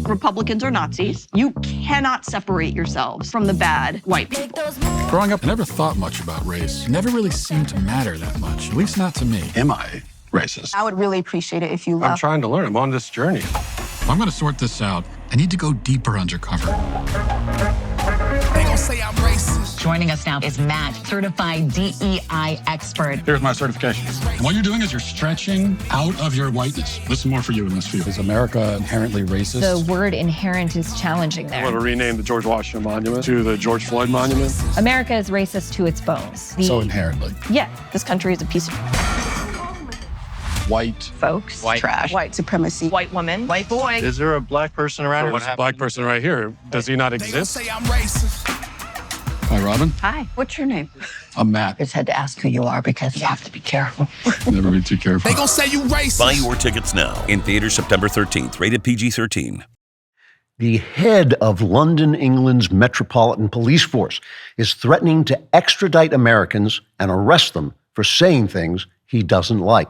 Republicans are Nazis. You cannot separate yourselves from the bad white people. Growing up, I never thought much about race. It never really seemed to matter that much, at least not to me. Am I racist? I would really appreciate it if you left. I'm trying to learn. I'm on this journey. If I'm gonna sort this out, I need to go deeper undercover. They gon' say I'm racist. Joining us now is Matt, certified DEI expert. Here's my certification. And what you're doing is you're stretching out of your whiteness. This is more for you in this field. Is America inherently racist? The word inherent is challenging I there. want to rename the George Washington Monument to the George Floyd Monument. America is racist to its bones. So inherently. Yeah, this country is a piece of White. folks. White trash. White supremacy. White woman. White boy. Is there a black person around? There's a black person right here. Does he not They gon' exist? say I'm racist. Hi, Robin. Hi, what's your name? I'm Matt. It's had to ask who you are because you have to be careful. Never be too careful. They gon' say you racist. Buy your tickets now. In theaters September 13th. Rated PG-13. The head of London, England's Metropolitan Police Force is threatening to extradite Americans and arrest them for saying things he doesn't like.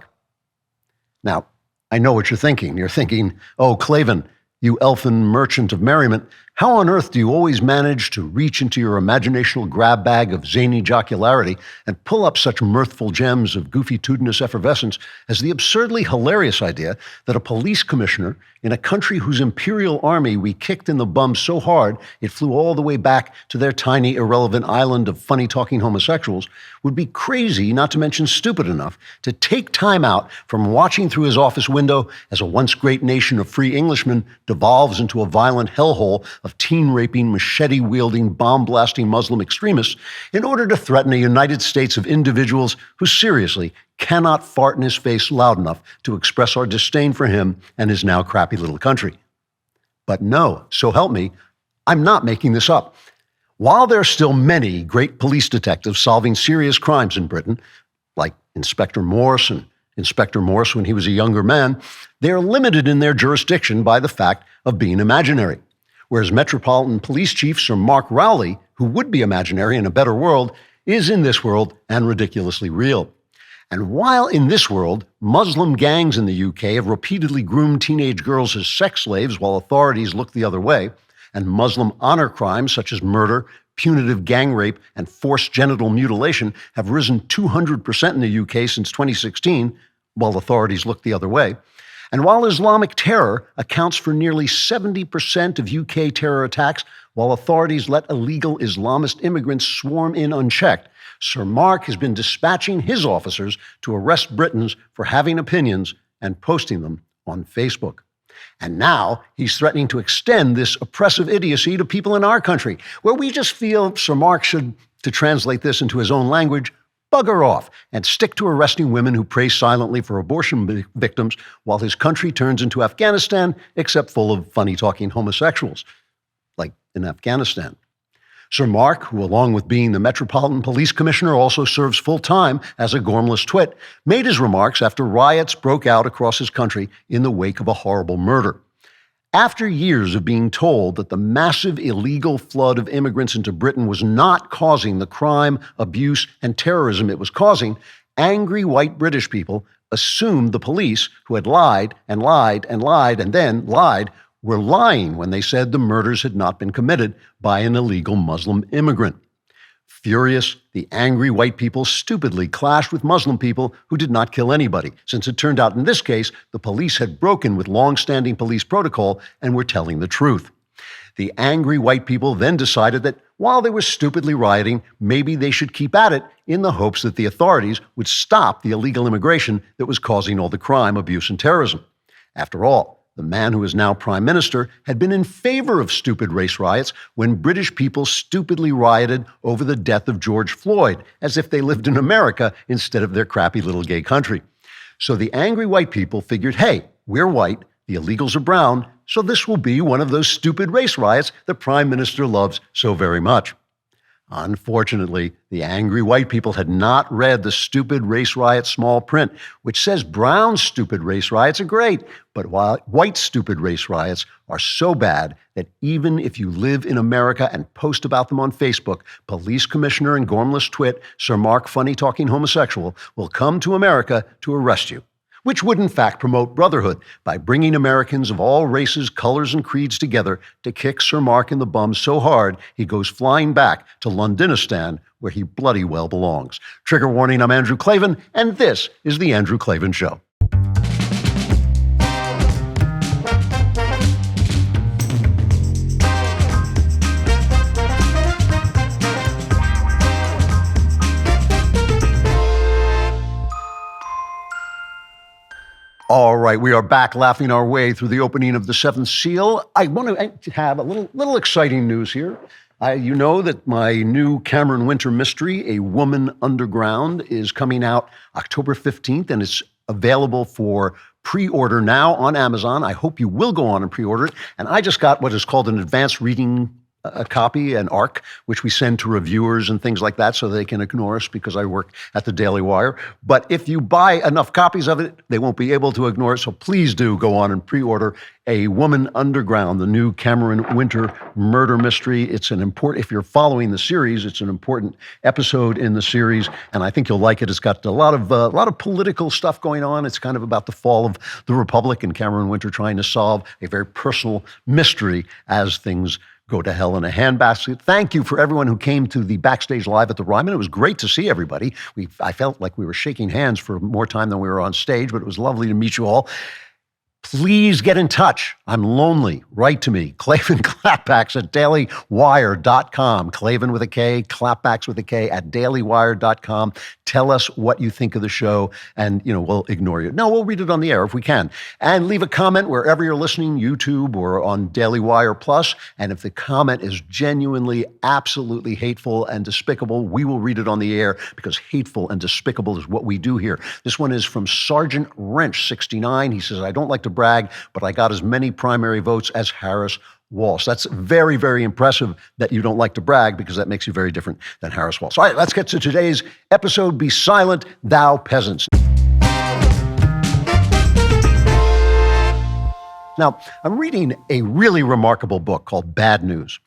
Now, I know what you're thinking. You're thinking, oh, Klavan, you elfin merchant of merriment, how on earth do you always manage to reach into your imaginational grab bag of zany jocularity and pull up such mirthful gems of goofy-tudinous effervescence as the absurdly hilarious idea that a police commissioner in a country whose imperial army we kicked in the bum so hard it flew all the way back to their tiny, irrelevant island of funny-talking homosexuals would be crazy, not to mention stupid enough, to take time out from watching through his office window as a once great nation of free Englishmen devolves into a violent hellhole of teen-raping, machete-wielding, bomb-blasting Muslim extremists in order to threaten a United States of individuals who seriously cannot fart in his face loud enough to express our disdain for him and his now crappy little country. But no, so help me, I'm not making this up. While there are still many great police detectives solving serious crimes in Britain, like Inspector Morse and Inspector Morse when he was a younger man, they are limited in their jurisdiction by the fact of being imaginary. Whereas Metropolitan Police Chief Sir Mark Rowley, who would be imaginary in a better world, is in this world and ridiculously real. And while in this world, Muslim gangs in the UK have repeatedly groomed teenage girls as sex slaves while authorities look the other way, and Muslim honor crimes such as murder, punitive gang rape, and forced genital mutilation have risen 200% in the UK since 2016, while authorities look the other way, and while Islamic terror accounts for nearly 70% of UK terror attacks, while authorities let illegal Islamist immigrants swarm in unchecked, Sir Mark has been dispatching his officers to arrest Britons for having opinions and posting them on Facebook. And now he's threatening to extend this oppressive idiocy to people in our country, where we just feel Sir Mark should, to translate this into his own language, bugger off and stick to arresting women who pray silently for abortion victims while his country turns into Afghanistan, except full of funny-talking homosexuals, like in Afghanistan. Sir Mark, who along with being the Metropolitan Police Commissioner also serves full-time as a gormless twit, made his remarks after riots broke out across his country in the wake of a horrible murder. After years of being told that the massive illegal flood of immigrants into Britain was not causing the crime, abuse, and terrorism it was causing, angry white British people assumed the police, who had lied and lied and lied and then lied, were lying when they said the murders had not been committed by an illegal Muslim immigrant. Furious, the angry white people stupidly clashed with Muslim people who did not kill anybody, since it turned out in this case the police had broken with long-standing police protocol and were telling the truth. The angry white people then decided that while they were stupidly rioting, maybe they should keep at it in the hopes that the authorities would stop the illegal immigration that was causing all the crime, abuse, and terrorism. After all, the man who is now Prime Minister had been in favor of stupid race riots when British people stupidly rioted over the death of George Floyd, as if they lived in America instead of their crappy little gay country. So the angry white people figured, hey, we're white, the illegals are brown, so this will be one of those stupid race riots the Prime Minister loves so very much. Unfortunately, the angry white people had not read the stupid race riot small print, which says brown stupid race riots are great, but white stupid race riots are so bad that even if you live in America and post about them on Facebook, Police Commissioner and gormless twit Sir Mark Funny Talking Homosexual will come to America to arrest you. which would in fact promote brotherhood by bringing Americans of all races, colors, and creeds together to kick Sir Mark in the bum so hard he goes flying back to Londonistan, where he bloody well belongs. Trigger warning, I'm Andrew Klavan, and this is The Andrew Klavan Show. All right, we are back laughing our way through the opening of The Seventh Seal. I want to have a little exciting news here. You know that my new Cameron Winter mystery, A Woman Underground, is coming out October 15th, and it's available for pre-order now on Amazon. I hope you will go on and pre-order it. And I just got what is called an advanced reading a copy, an ARC, which we send to reviewers and things like that so they can ignore us because I work at the DailyWire. But if you buy enough copies of it, they won't be able to ignore it. So please do go on and pre-order A Woman Underground, the new Cameron Winter murder mystery. It's an important, if you're following the series, it's an important episode in the series, and I think you'll like it. It's got a lot of political stuff going on. It's kind of about the fall of the Republic and Cameron Winter trying to solve a very personal mystery as things go to hell in a handbasket. Thank you for everyone who came to the Backstage Live at the Ryman. It was great to see everybody. I felt like we were shaking hands for more time than we were on stage, but it was lovely to meet you all. Please get in touch. I'm lonely. Write to me. Klavan Klapbacks at DailyWire.com. Klavan with a K, Klapbacks with a K at DailyWire.com. Tell us what you think of the show, and we'll ignore you. No, we'll read it on the air if we can. And leave a comment wherever you're listening, YouTube or on Daily Wire Plus. And if the comment is genuinely, absolutely hateful and despicable, we will read it on the air, because hateful and despicable is what we do here. This one is from Sergeant Wrench, 69. He says, I don't like to brag, but I got as many primary votes as Harris Walsh. That's very, very impressive that you don't like to brag, because that makes you very different than Harris Walsh. All right, let's get to today's episode. Be silent, thou peasants. Now, I'm reading a really remarkable book called Bad News.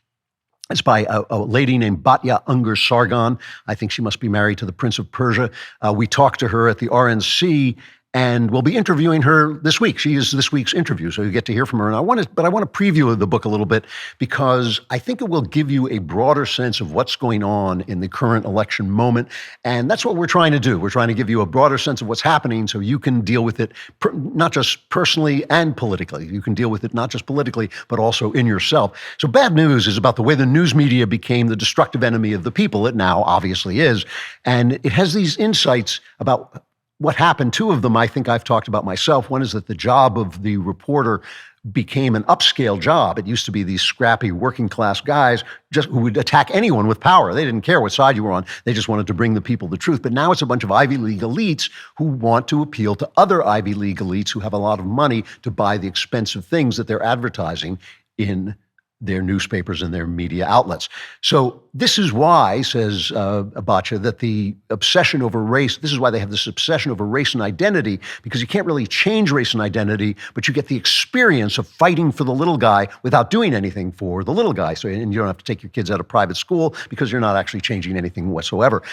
It's by a lady named Batya Unger Sargon. I think she must be married to the Prince of Persia. We talked to her at the RNC, and we'll be interviewing her this week. She is this week's interview, so you get to hear from her. And I want to preview the book a little bit, because I think it will give you a broader sense of what's going on in the current election moment. And that's what we're trying to do. We're trying to give you a broader sense of what's happening so you can deal with it, not just personally and politically. You can deal with it not just politically, but also in yourself. So Bad News is about the way the news media became the destructive enemy of the people. It now obviously is. And it has these insights about what happened. Two of them I think I've talked about myself. One is that the job of the reporter became an upscale job. It used to be these scrappy working class guys who would attack anyone with power. They didn't care what side you were on. They just wanted to bring the people the truth. But now it's a bunch of Ivy League elites who want to appeal to other Ivy League elites who have a lot of money to buy the expensive things that they're advertising in their newspapers and their media outlets. So this is why, says Abacha, that the obsession over race, this is why they have this obsession over race and identity, because you can't really change race and identity, but you get the experience of fighting for the little guy without doing anything for the little guy. So, and you don't have to take your kids out of private school because you're not actually changing anything whatsoever.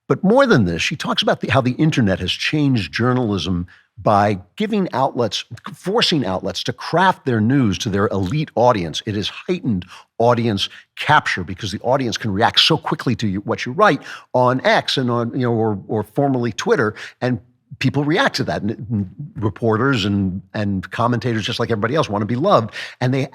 But more than this, she talks about how the internet has changed journalism by giving outlets, forcing outlets to craft their news to their elite audience. It has heightened audience capture because the audience can react so quickly to what you write on X and on, or formerly Twitter, and people react to that. And reporters and commentators, just like everybody else, want to be loved. And the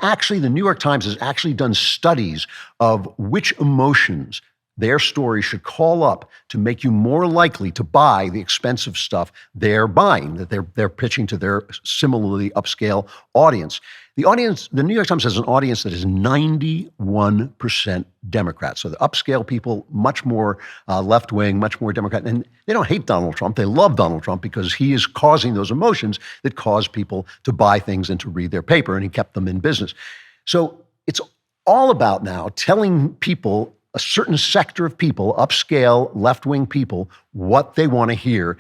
New York Times has actually done studies of which emotions their story should call up to make you more likely to buy the expensive stuff they're buying, that they're pitching to their similarly upscale audience. The New York Times has an audience that is 91% Democrat. So the upscale people, much more left-wing, much more Democrat. And they don't hate Donald Trump. They love Donald Trump because he is causing those emotions that cause people to buy things and to read their paper, and he kept them in business. So it's all about now telling people, a certain sector of people, upscale, left-wing people, what they want to hear,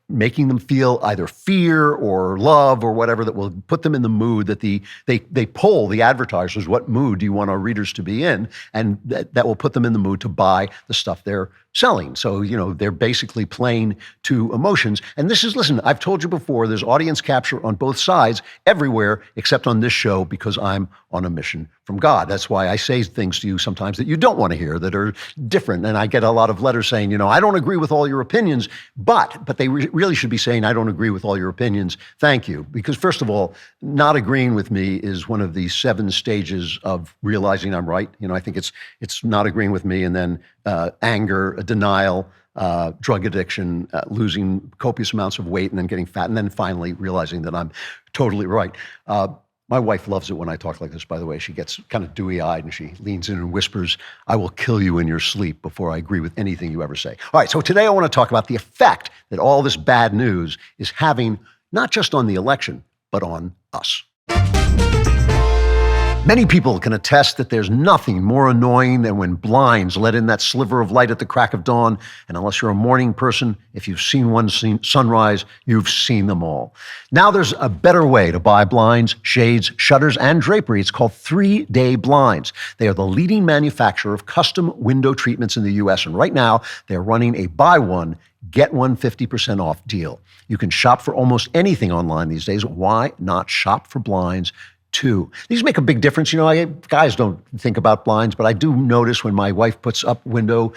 making them feel either fear or love or whatever that will put them in the mood that they poll the advertisers, what mood do you want our readers to be in? And that will put them in the mood to buy the stuff they're selling. So, they're basically playing to emotions. And this is, listen, I've told you before, there's audience capture on both sides everywhere except on this show because I'm on a mission from God. That's why I say things to you sometimes that you don't want to hear, that are different. And I get a lot of letters saying, I don't agree with all your opinions, but they really should be saying, I don't agree with all your opinions. Thank you. Because first of all, not agreeing with me is one of the 7 stages of realizing I'm right. I think it's not agreeing with me, and then anger, denial, drug addiction, losing copious amounts of weight, and then getting fat, and then finally realizing that I'm totally right. My wife loves it when I talk like this, by the way. She gets kind of dewy-eyed and she leans in and whispers, I will kill you in your sleep before I agree with anything you ever say. All right, so today I want to talk about the effect that all this bad news is having, not just on the election, but on us. Many people can attest that there's nothing more annoying than when blinds let in that sliver of light at the crack of dawn. And unless you're a morning person, if you've seen one sunrise, you've seen them all. Now there's a better way to buy blinds, shades, shutters, and drapery. It's called 3-Day Blinds. They are the leading manufacturer of custom window treatments in the U.S. And right now, they're running a buy one, get one 50% off deal. You can shop for almost anything online these days. Why not shop for blinds too? These make a big difference. Guys don't think about blinds, but I do notice when my wife puts up window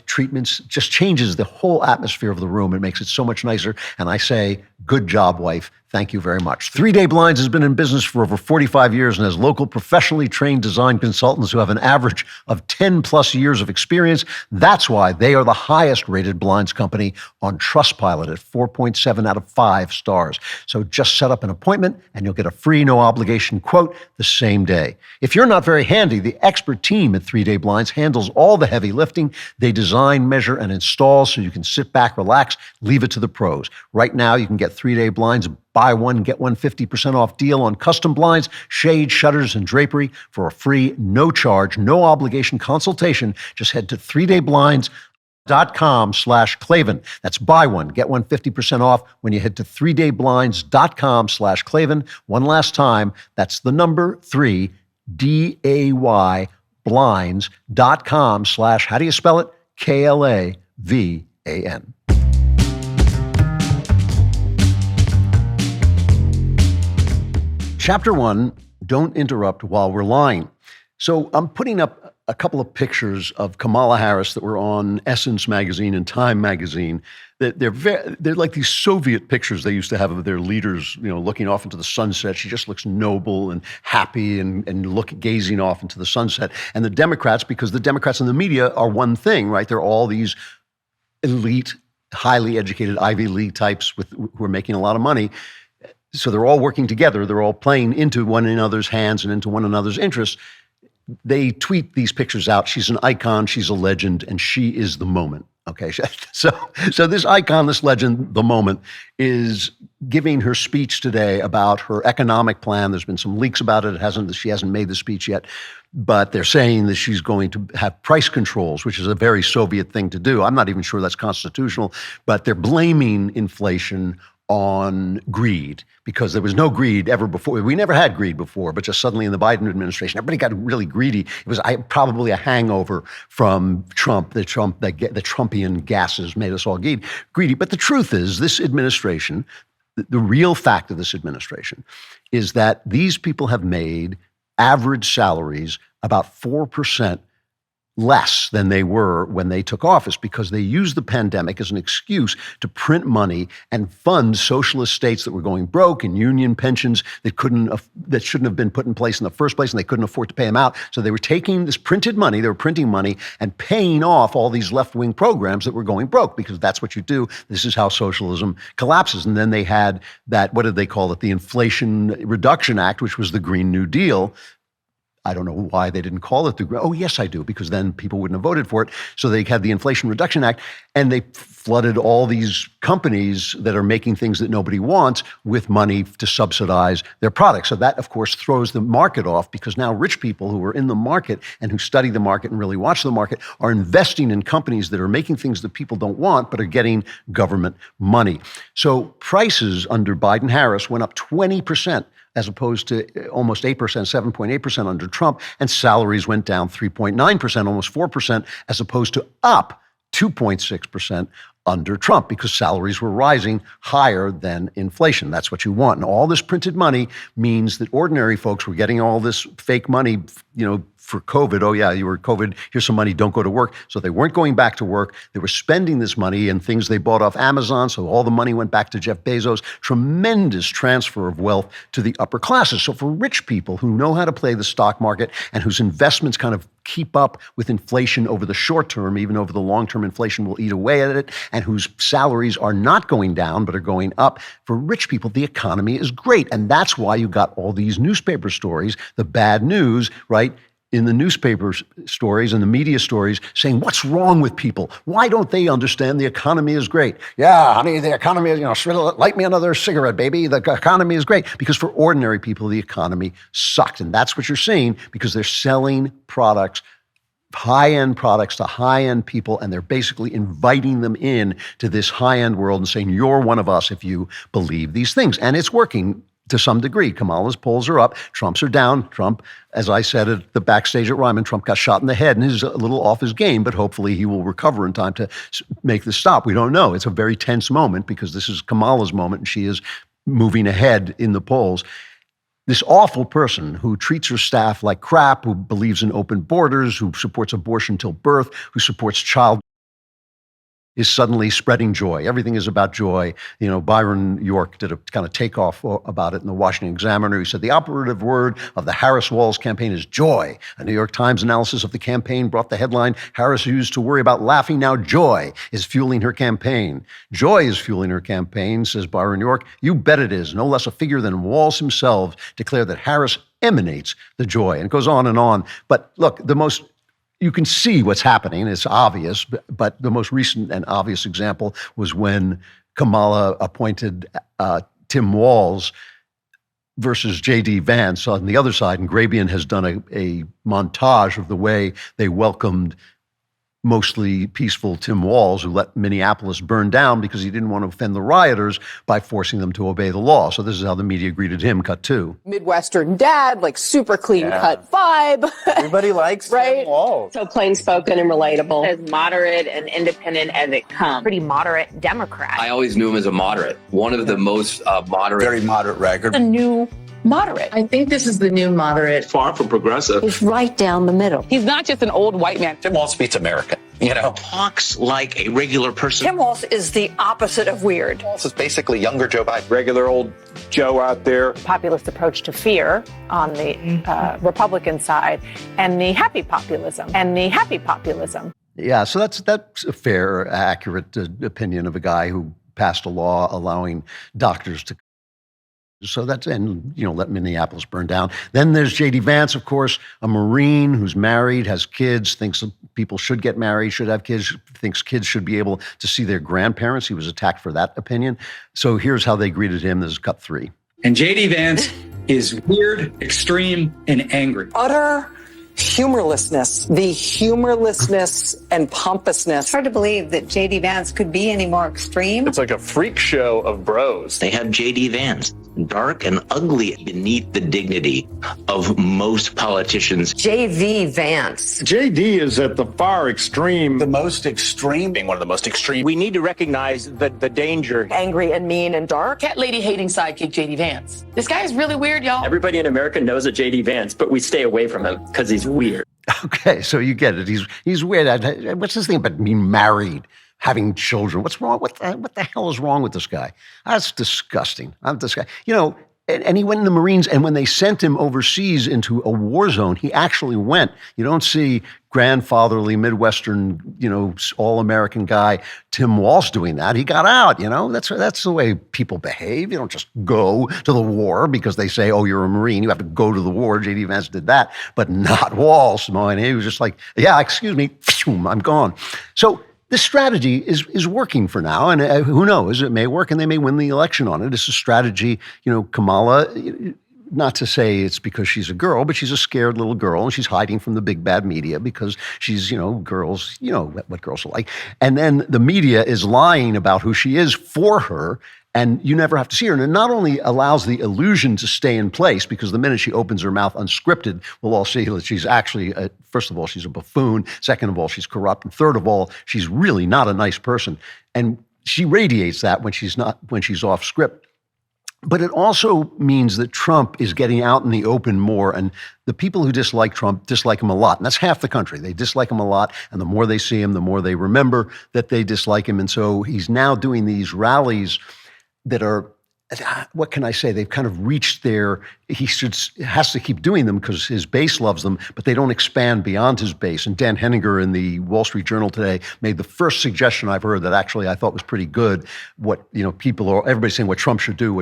treatments, just changes the whole atmosphere of the room. It makes it so much nicer. And I say, good job, wife. Thank you very much. 3-Day Blinds has been in business for over 45 years and has local professionally trained design consultants who have an average of 10 plus years of experience. That's why they are the highest rated blinds company on Trustpilot at 4.7 out of 5 stars. So just set up an appointment and you'll get a free, no obligation quote the same day. If you're not very handy, the expert team at 3-Day Blinds handles all the heavy lifting. They design, measure, and install so you can sit back, relax, leave it to the pros. Right now, you can get 3-Day Blinds buy one, get one 50% off deal on custom blinds, shades, shutters, and drapery for a free, no charge, no obligation consultation. Just head to 3dayblinds.com/Klavan. That's buy one, get one 50% off when you head to 3dayblinds.com/Klavan. One last time, that's the number 3, DAY, blinds.com/ how do you spell it? KLAVAN. Chapter 1, don't interrupt while we're lying. So I'm putting up a couple of pictures of Kamala Harris that were on Essence magazine and Time magazine. They're like these Soviet pictures they used to have of their leaders, looking off into the sunset. She just looks noble and happy and gazing off into the sunset. And the Democrats, because the Democrats and the media are one thing, right? They're all these elite, highly educated Ivy League types who are making a lot of money. So they're all working together. They're all playing into one another's hands and into one another's interests. They tweet these pictures out. She's an icon. She's a legend. And she is the moment. Okay. So this icon, this legend, the moment, is giving her speech today about her economic plan. There's been some leaks about it. She hasn't made the speech yet. But they're saying that she's going to have price controls, which is a very Soviet thing to do. I'm not even sure that's constitutional. But they're blaming inflation on greed, because there was no greed ever before. We never had greed before, but just suddenly in the Biden administration, everybody got really greedy. It was probably a hangover from Trump. The Trumpian gases made us all greedy. But the truth is, this administration, the real fact of this administration, is that these people have made average salaries about 4% less than they were when they took office, because they used the pandemic as an excuse to print money and fund socialist states that were going broke and union pensions that shouldn't have been put in place in the first place, and they couldn't afford to pay them out. So they were taking this printed money, they were printing money and paying off all these left-wing programs that were going broke, because that's what you do. This is how socialism collapses. And then they had that, what did they call it? The Inflation Reduction Act, which was the Green New Deal. I don't know why they didn't call it oh, yes, I do, because then people wouldn't have voted for it. So they had the Inflation Reduction Act, and they flooded all these companies that are making things that nobody wants with money to subsidize their products. So that, of course, throws the market off, because now rich people who are in the market and who study the market and really watch the market are investing in companies that are making things that people don't want but are getting government money. So prices under Biden-Harris went up 20%. As opposed to almost 8%, 7.8% under Trump, and salaries went down 3.9%, almost 4%, as opposed to up 2.6% under Trump because salaries were rising higher than inflation. That's what you want. And all this printed money means that ordinary folks were getting all this fake money, for COVID. Oh, yeah, you were COVID. Here's some money. Don't go to work. So they weren't going back to work. They were spending this money in things they bought off Amazon. So all the money went back to Jeff Bezos. Tremendous transfer of wealth to the upper classes. So for rich people who know how to play the stock market and whose investments kind of keep up with inflation over the short term, even over the long term, inflation will eat away at it, and whose salaries are not going down but are going up. For rich people, the economy is great. And that's why you got all these newspaper stories, the bad news, right? In the newspaper stories and the media stories saying, what's wrong with people? Why don't they understand the economy is great? Yeah, honey, the economy is, light me another cigarette, baby. The economy is great. Because for ordinary people, the economy sucked. And that's what you're seeing because they're selling products, high-end products to high-end people, and they're basically inviting them in to this high-end world and saying, you're one of us if you believe these things. And it's working to some degree. Kamala's polls are up. Trump's are down. Trump, as I said at the backstage at Ryman, Trump got shot in the head and is a little off his game, but hopefully he will recover in time to make the stop. We don't know. It's a very tense moment because this is Kamala's moment and she is moving ahead in the polls. This awful person who treats her staff like crap, who believes in open borders, who supports abortion till birth, who supports child is suddenly spreading joy. Everything is about joy. Byron York did a kind of takeoff about it in the Washington Examiner. He said the operative word of the Harris-Walz campaign is joy. A New York Times analysis of the campaign brought the headline, Harris used to worry about laughing, now joy is fueling her campaign. Joy is fueling her campaign, says Byron York. You bet it is. No less a figure than Walz himself declared that Harris emanates the joy. And it goes on and on. But look, you can see what's happening. It's obvious, but the most recent and obvious example was when Kamala appointed Tim Walz versus J.D. Vance on the other side. And Grabian has done a montage of the way they welcomed mostly peaceful Tim Walz, who let Minneapolis burn down because he didn't want to offend the rioters by forcing them to obey the law. So this is how the media greeted him, cut two. Midwestern dad, like super clean cut vibe. Everybody likes Tim Walz. So plain spoken and relatable. As moderate and independent as it comes. Pretty moderate Democrat. I always knew him as a moderate. One of the most moderate. Very moderate record. The new moderate. I think this is the new moderate. Far from progressive. He's right down the middle. He's not just an old white man. Tim Walz speaks American. Talks like a regular person. Tim Walz is the opposite of weird. Walz is basically younger Joe Biden. Regular old Joe out there. Populist approach to fear on the Republican side and the happy populism. Yeah, so that's a fair, accurate opinion of a guy who passed a law allowing doctors to. So that's, and, let Minneapolis burn down. Then there's J.D. Vance, of course, a Marine who's married, has kids, thinks people should get married, should have kids, thinks kids should be able to see their grandparents. He was attacked for that opinion. So here's how they greeted him. This is cut three. And J.D. Vance is weird, extreme, and angry. Utter humorlessness, the humorlessness and pompousness. It's hard to believe that J.D. Vance could be any more extreme. It's like a freak show of bros. They had J.D. Vance, dark and ugly beneath the dignity of most politicians. J.D. Vance. JD is at the far extreme. The most extreme. Being one of the most extreme. We need to recognize the danger. Angry and mean and dark. Cat lady hating sidekick J.D. Vance. This guy is really weird, y'all. Everybody in America knows a J.D. Vance, but we stay away from him because he's weird. Okay, so you get it. He's weird. What's this thing about being married, having children? What's wrong? What the hell is wrong with this guy? That's disgusting. And he went in the Marines, and when they sent him overseas into a war zone, he actually went. You don't see grandfatherly Midwestern, all-American guy Tim Walz doing that. He got out. That's the way people behave. You don't just go to the war because they say, "Oh, you're a Marine. You have to go to the war." J.D. Vance did that, but not Walz. And he was just like, "Yeah, excuse me, I'm gone." So this strategy is working for now, and who knows? It may work, and they may win the election on it. It's a strategy. Kamala not to say it's because she's a girl, but she's a scared little girl, and she's hiding from the big bad media because she's, girls, what girls are like. And then the media is lying about who she is for her, and you never have to see her. And it not only allows the illusion to stay in place, because the minute she opens her mouth unscripted, we'll all see that she's actually, first of all, she's a buffoon. Second of all, she's corrupt. And third of all, she's really not a nice person. And she radiates that when she's off script. But it also means that Trump is getting out in the open more, and the people who dislike Trump dislike him a lot. And that's half the country. They dislike him a lot, and the more they see him, the more they remember that they dislike him. And so he's now doing these rallies that are, what can I say? They've kind of reached has to keep doing them because his base loves them, but they don't expand beyond his base. And Dan Henninger in the Wall Street Journal today made the first suggestion I've heard that actually I thought was pretty good. Everybody's saying what Trump should do,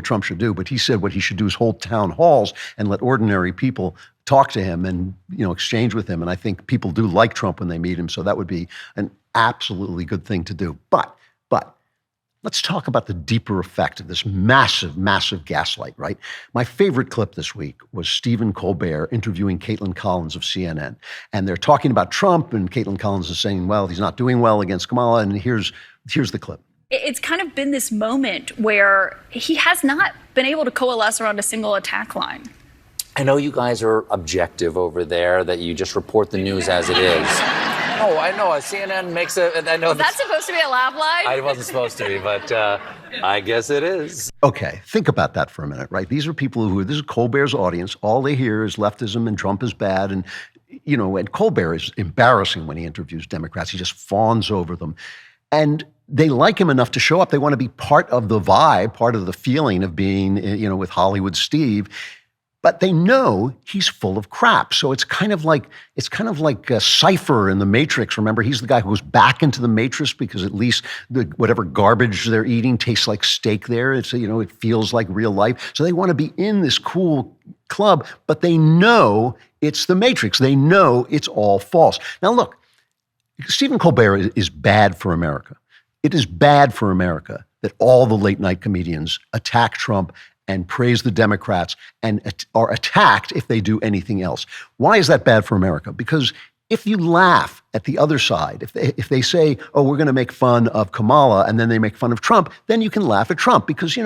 but he said what he should do is hold town halls and let ordinary people talk to him and, exchange with him. And I think people do like Trump when they meet him. So that would be an absolutely good thing to do. But let's talk about the deeper effect of this massive, massive gaslight, right? My favorite clip this week was Stephen Colbert interviewing Caitlin Collins of CNN. And they're talking about Trump, and Caitlin Collins is saying, well, he's not doing well against Kamala. And here's the clip. It's kind of been this moment where he has not been able to coalesce around a single attack line. I know you guys are objective over there, that you just report the news as it is. Oh, I know. CNN makes I know. Is that supposed to be a laugh line? I wasn't supposed to be, but I guess it is. Okay, think about that for a minute, right? These are people this is Colbert's audience. All they hear is leftism and Trump is bad. And, and Colbert is embarrassing when he interviews Democrats. He just fawns over them. And they like him enough to show up. They want to be part of the vibe, part of the feeling of being, with Hollywood Steve. But they know he's full of crap. So it's kind of like a Cypher in the Matrix. Remember, he's the guy who goes back into the Matrix because at least whatever garbage they're eating tastes like steak there. It's, it feels like real life. So they want to be in this cool club, but they know it's the Matrix. They know it's all false. Now, look, Stephen Colbert is bad for America. It is bad for America that all the late night comedians attack Trump and praise the Democrats and are attacked if they do anything else. Why is that bad for America? Because if you laugh at the other side, if they say, oh, we're going to make fun of Kamala and then they make fun of Trump, then you can laugh at Trump because,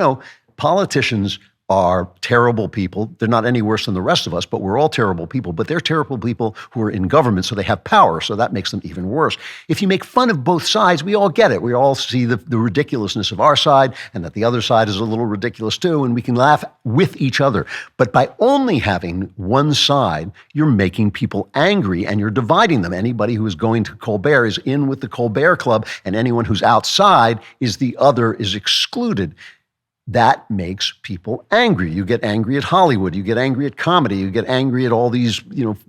politicians are terrible people. They're not any worse than the rest of us, but we're all terrible people. But they're terrible people who are in government, so they have power, so that makes them even worse. If you make fun of both sides, we all get it. We all see the ridiculousness of our side and that the other side is a little ridiculous too, and we can laugh with each other. But by only having one side, you're making people angry and you're dividing them. Anybody who is going to Colbert is in with the Colbert Club, and anyone who's outside is excluded. That makes people angry. You get angry at Hollywood. You get angry at comedy. You get angry at all these,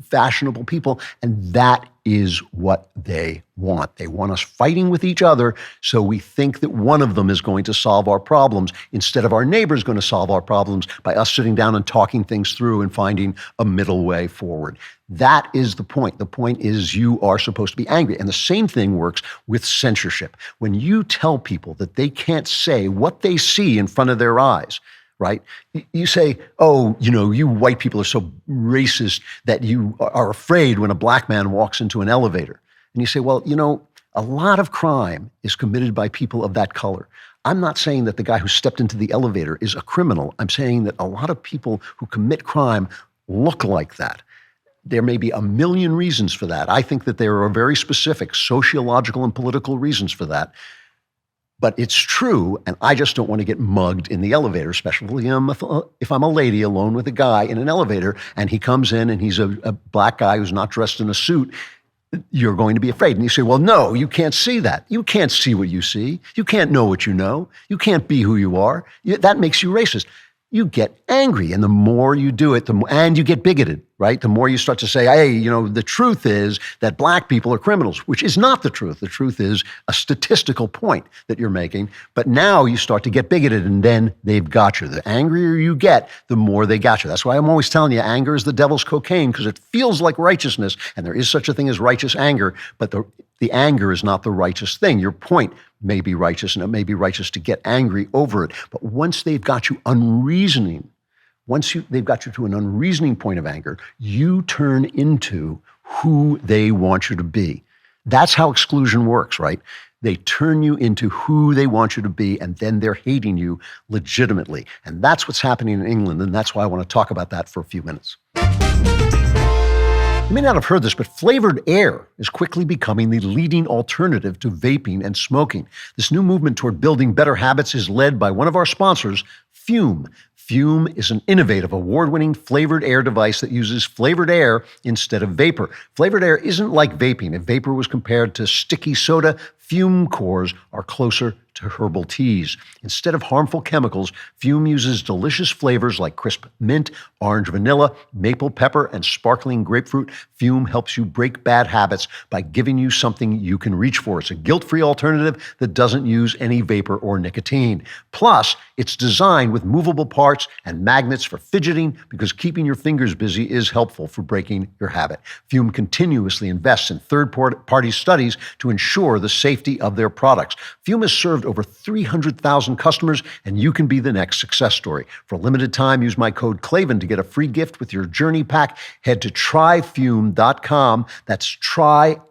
fashionable people. And that is what they want. They want us fighting with each other, so we think that one of them is going to solve our problems instead of our neighbor's going to solve our problems by us sitting down and talking things through and finding a middle way forward. That is the point. The point is you are supposed to be angry. And the same thing works with censorship. When you tell people that they can't say what they see in front of their eyes, right? You say, oh, you white people are so racist that you are afraid when a black man walks into an elevator. And you say, well, a lot of crime is committed by people of that color. I'm not saying that the guy who stepped into the elevator is a criminal. I'm saying that a lot of people who commit crime look like that. There may be a million reasons for that. I think that there are very specific sociological and political reasons for that. But it's true, and I just don't want to get mugged in the elevator, especially if I'm a lady alone with a guy in an elevator, and he comes in and he's a black guy who's not dressed in a suit. You're going to be afraid. And you say, well, no, you can't see that. You can't see what you see. You can't know what you know. You can't be who you are. That makes you racist. You get angry, and the more you do it, and you get bigoted, right? The more you start to say, hey, the truth is that black people are criminals, which is not the truth. The truth is a statistical point that you're making. But now you start to get bigoted, and then they've got you. The angrier you get, the more they got you. That's why I'm always telling you, anger is the devil's cocaine, because it feels like righteousness, and there is such a thing as righteous anger, but the anger is not the righteous thing. Your point may be righteous, and it may be righteous to get angry over it. But once they've got you unreasoning Once they've got you to an unreasoning point of anger, you turn into who they want you to be. That's how exclusion works, right? They turn you into who they want you to be, and then they're hating you legitimately. And that's what's happening in England, and that's why I want to talk about that for a few minutes. You may not have heard this, but flavored air is quickly becoming the leading alternative to vaping and smoking. This new movement toward building better habits is led by one of our sponsors, Fume. Fume is an innovative, award-winning flavored air device that uses flavored air instead of vapor. Flavored air isn't like vaping. If vapor was compared to sticky soda, Fume cores are closer to herbal teas. Instead of harmful chemicals, Fume uses delicious flavors like crisp mint, orange vanilla, maple pepper, and sparkling grapefruit. Fume helps you break bad habits by giving you something you can reach for. It's a guilt-free alternative that doesn't use any vapor or nicotine. Plus, it's designed with movable parts and magnets for fidgeting because keeping your fingers busy is helpful for breaking your habit. Fume continuously invests in third-party studies to ensure the safety of their products. Fume has served over 300,000 customers, and you can be the next success story. For a limited time, use my code Klavan to get a free gift with your journey pack. Head to tryfume.com. That's tryfum.com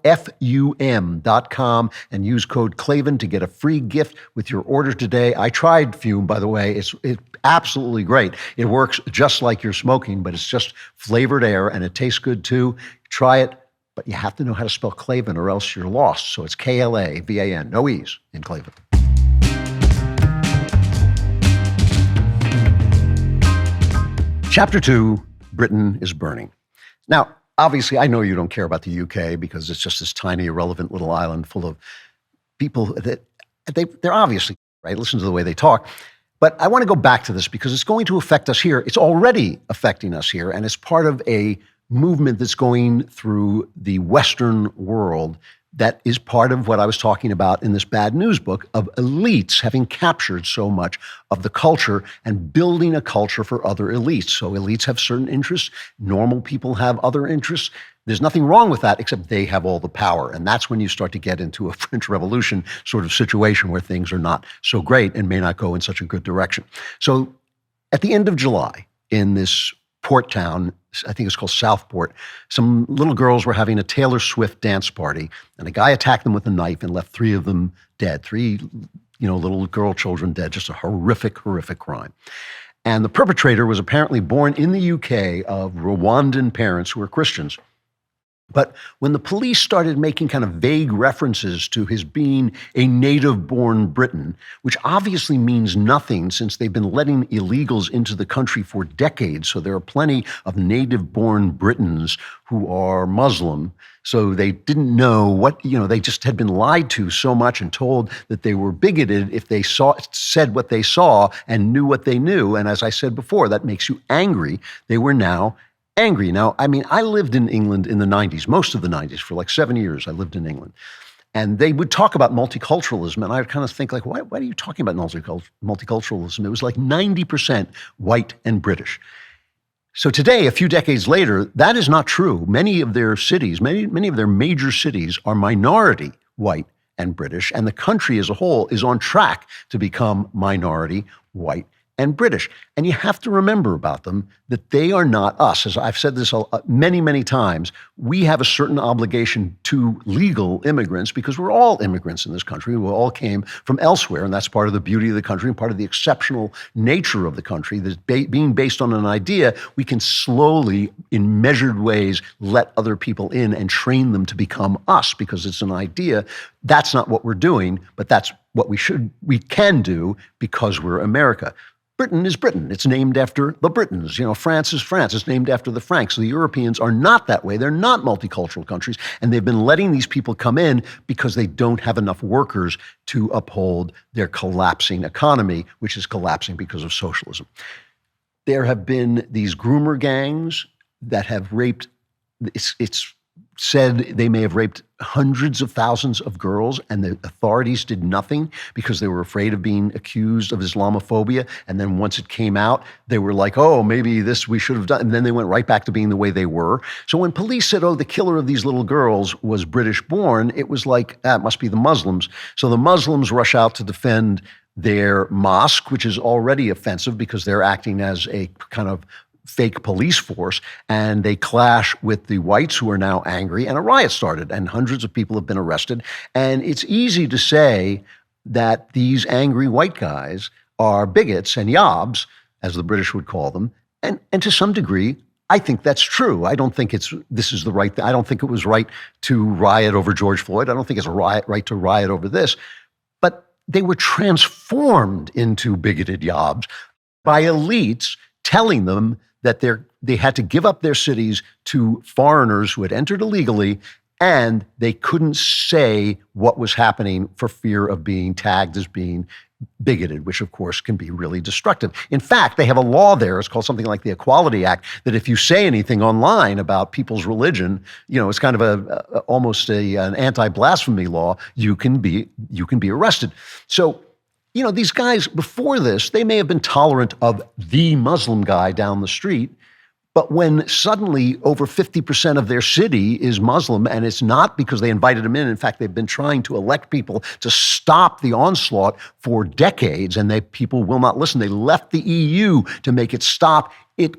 and use code Klavan to get a free gift with your order today. I tried Fume, by the way. It's absolutely great. It works just like you're smoking, but it's just flavored air, and it tastes good too. Try it. But you have to know how to spell Klavan or else you're lost. So it's Klavan, no E's in Klavan. Chapter 2, Britain is burning. Now, obviously, I know you don't care about the UK because it's just this tiny, irrelevant little island full of people that they're obviously, right? Listen to the way they talk. But I want to go back to this because it's going to affect us here. It's already affecting us here, and it's part of a movement that's going through the Western world that is part of what I was talking about in this bad news book of elites having captured so much of the culture and building a culture for other elites. So elites have certain interests. Normal people have other interests. There's nothing wrong with that, except they have all the power. And that's when you start to get into a French Revolution sort of situation where things are not so great and may not go in such a good direction. So at the end of July, in this port town, I think it's called Southport, some little girls were having a Taylor Swift dance party, and a guy attacked them with a knife and left 3 of them dead, 3 little girl children dead, just a horrific, horrific crime. And the perpetrator was apparently born in the UK of Rwandan parents who were Christians. But when the police started making kind of vague references to his being a native-born Briton, which obviously means nothing since they've been letting illegals into the country for decades, so there are plenty of native-born Britons who are Muslim, so they didn't know what, they just had been lied to so much and told that they were bigoted if they said what they saw and knew what they knew. And as I said before, that makes you angry. They were now angry. Now, I lived in England in the 90s, most of the 90s, for like 7 years I lived in England. And they would talk about multiculturalism, and I would kind of think like, why are you talking about multiculturalism? It was like 90% white and British. So today, a few decades later, that is not true. Many of their cities, many of their major cities are minority white and British, and the country as a whole is on track to become minority white and British. And you have to remember about them that they are not us. As I've said this many, many times, we have a certain obligation to legal immigrants because we're all immigrants in this country. We all came from elsewhere, and that's part of the beauty of the country and part of the exceptional nature of the country. That being based on an idea, we can slowly, in measured ways, let other people in and train them to become us because it's an idea. That's not what we're doing, but that's what we can do because we're America. Britain is Britain. It's named after the Britons. France is France. It's named after the Franks. So the Europeans are not that way. They're not multicultural countries. And they've been letting these people come in because they don't have enough workers to uphold their collapsing economy, which is collapsing because of socialism. There have been these groomer gangs that have raped, it's said they may have raped hundreds of thousands of girls, and the authorities did nothing because they were afraid of being accused of Islamophobia. And then once it came out, they were like, oh, maybe this we should have done. And then they went right back to being the way they were. So when police said, oh, the killer of these little girls was British born, it was like, it must be the Muslims. So the Muslims rush out to defend their mosque, which is already offensive because they're acting as a kind of fake police force, and they clash with the whites who are now angry, and a riot started, and hundreds of people have been arrested. And it's easy to say that these angry white guys are bigots and yobs, as the British would call them, and to some degree, I think that's true. I don't think this is the right thing. I don't think it was right to riot over George Floyd. I don't think it's right to riot over this. But they were transformed into bigoted yobs by elites telling them that they had to give up their cities to foreigners who had entered illegally, and they couldn't say what was happening for fear of being tagged as being bigoted, which of course can be really destructive. In fact, they have a law there, it's called something like the Equality Act, that if you say anything online about people's religion, it's kind of almost an anti-blasphemy law, you can be arrested. So, these guys before this, they may have been tolerant of the Muslim guy down the street, but when suddenly over 50% of their city is Muslim, and it's not because they invited him in fact, they've been trying to elect people to stop the onslaught for decades, and people will not listen. They left the EU to make it stop. It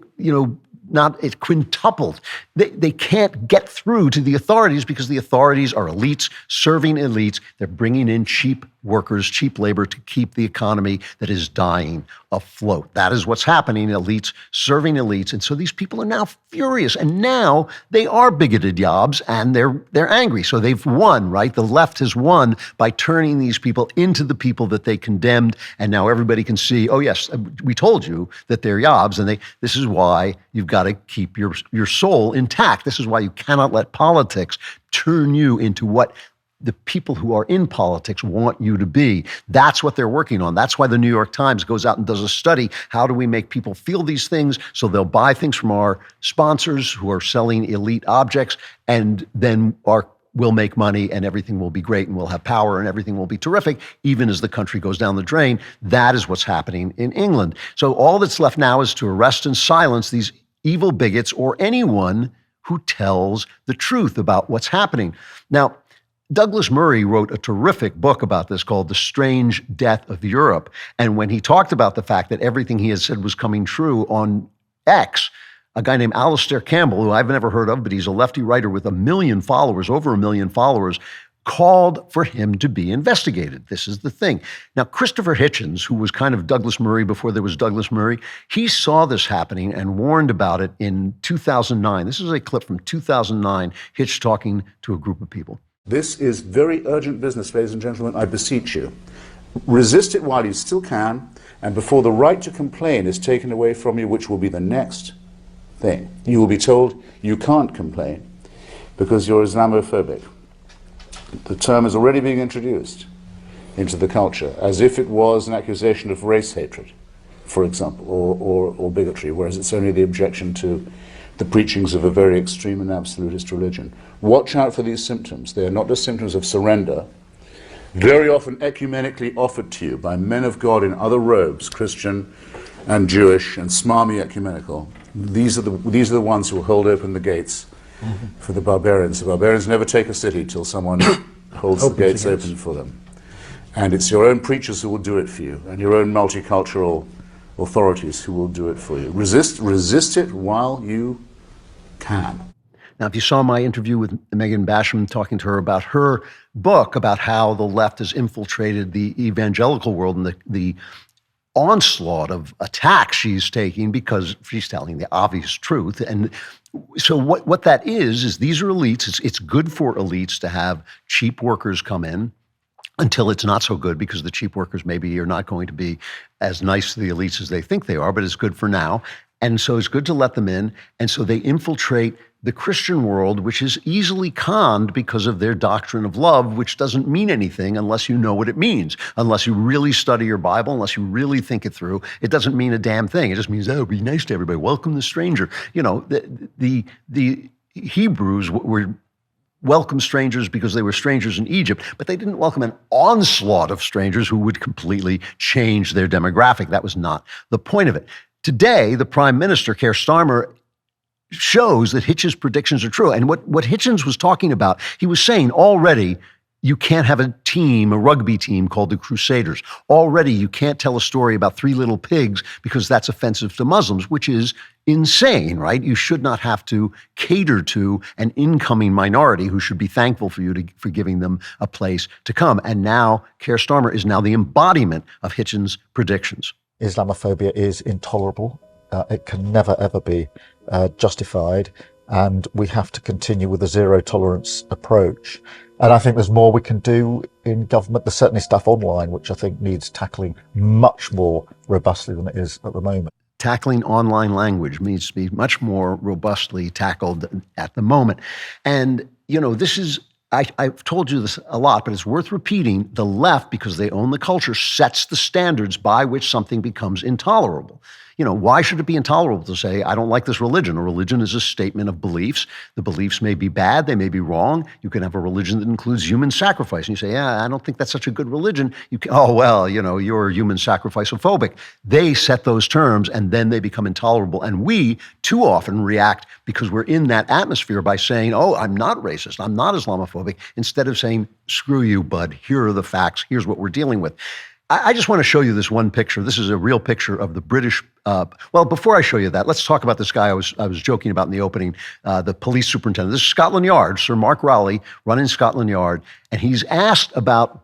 quintupled. They can't get through to the authorities because the authorities are elites serving elites. They're bringing in cheap workers, cheap labor to keep the economy that is dying afloat. That is what's happening, elites serving elites. And so these people are now furious. And now they are bigoted yobs and they're angry. So they've won, right? The left has won by turning these people into the people that they condemned. And now everybody can see, oh yes, we told you that they're yobs. And this is why you've got to keep your soul intact. This is why you cannot let politics turn you into what the people who are in politics want you to be. That's what they're working on. That's why the New York Times goes out and does a study. How do we make people feel these things so they'll buy things from our sponsors who are selling elite objects, and then we'll make money and everything will be great and we'll have power and everything will be terrific, even as the country goes down the drain. That is what's happening in England. So all that's left now is to arrest and silence these evil bigots or anyone who tells the truth about what's happening. Now, Douglas Murray wrote a terrific book about this called The Strange Death of Europe. And when he talked about the fact that everything he had said was coming true on X, a guy named Alastair Campbell, who I've never heard of, but he's a lefty writer with 1 million followers, over 1 million followers, called for him to be investigated. This is the thing. Now, Christopher Hitchens, who was kind of Douglas Murray before there was Douglas Murray, he saw this happening and warned about it in 2009. This is a clip from 2009, Hitch talking to a group of people. This is very urgent business, ladies and gentlemen, I beseech you. Resist it while you still can, and before the right to complain is taken away from you, which will be the next thing. You will be told you can't complain because you're Islamophobic. The term is already being introduced into the culture as if it was an accusation of race hatred, for example, or bigotry, whereas it's only the objection to the preachings of a very extreme and absolutist religion. Watch out for these symptoms. They are not just symptoms of surrender, very often ecumenically offered to you by men of God in other robes, Christian and Jewish and smarmy ecumenical. These are the ones who will hold open the gates for the barbarians. The barbarians never take a city till someone holds the gates open for them. And it's your own preachers who will do it for you, and your own multicultural authorities who will do it for you. Resist it while you can. Now, if you saw my interview with Megan Basham talking to her about her book about how the left has infiltrated the evangelical world and the onslaught of attacks she's taking because she's telling the obvious truth. And so what that is these are elites. It's good for elites to have cheap workers come in until it's not so good because the cheap workers maybe are not going to be as nice to the elites as they think they are, but it's good for now. And so it's good to let them in. And so they infiltrate the Christian world, which is easily conned because of their doctrine of love, which doesn't mean anything unless you know what it means. Unless you really study your Bible, unless you really think it through, it doesn't mean a damn thing. It just means, oh, be nice to everybody. Welcome the stranger. You know, the Hebrews were welcome strangers because they were strangers in Egypt, but they didn't welcome an onslaught of strangers who would completely change their demographic. That was not the point of it. Today, the Prime Minister, Keir Starmer, shows that Hitchens' predictions are true. And what Hitchens was talking about, he was saying already, You can't have a team, a rugby team called the Crusaders. Already, you can't tell a story about 3 little pigs because that's offensive to Muslims, which is insane, right? You should not have to cater to an incoming minority who should be thankful for you for giving them a place to come. And now, Keir Starmer is now the embodiment of Hitchens' predictions. Islamophobia is intolerable. It can never, ever be justified. And we have to continue with a zero tolerance approach. And I think there's more we can do in government. There's certainly stuff online, which I think needs tackling much more robustly than it is at the moment. Tackling online language needs to be much more robustly tackled at the moment. And, this is, I've told you this a lot, but it's worth repeating. The left, because they own the culture, sets the standards by which something becomes intolerable. Why should it be intolerable to say, I don't like this religion? A religion is a statement of beliefs. The beliefs may be bad. They may be wrong. You can have a religion that includes human sacrifice. And you say, yeah, I don't think that's such a good religion. You're human sacrifice-ophobic. They set those terms, and then they become intolerable. And we, too often, react because we're in that atmosphere by saying, oh, I'm not racist. I'm not Islamophobic, instead of saying, screw you, bud. Here are the facts. Here's what we're dealing with. I just want to show you this one picture. This is a real picture of the British. Before I show you that, let's talk about this guy I was joking about in the opening, the police superintendent. This is Scotland Yard, Sir Mark Rowley, running Scotland Yard, and he's asked about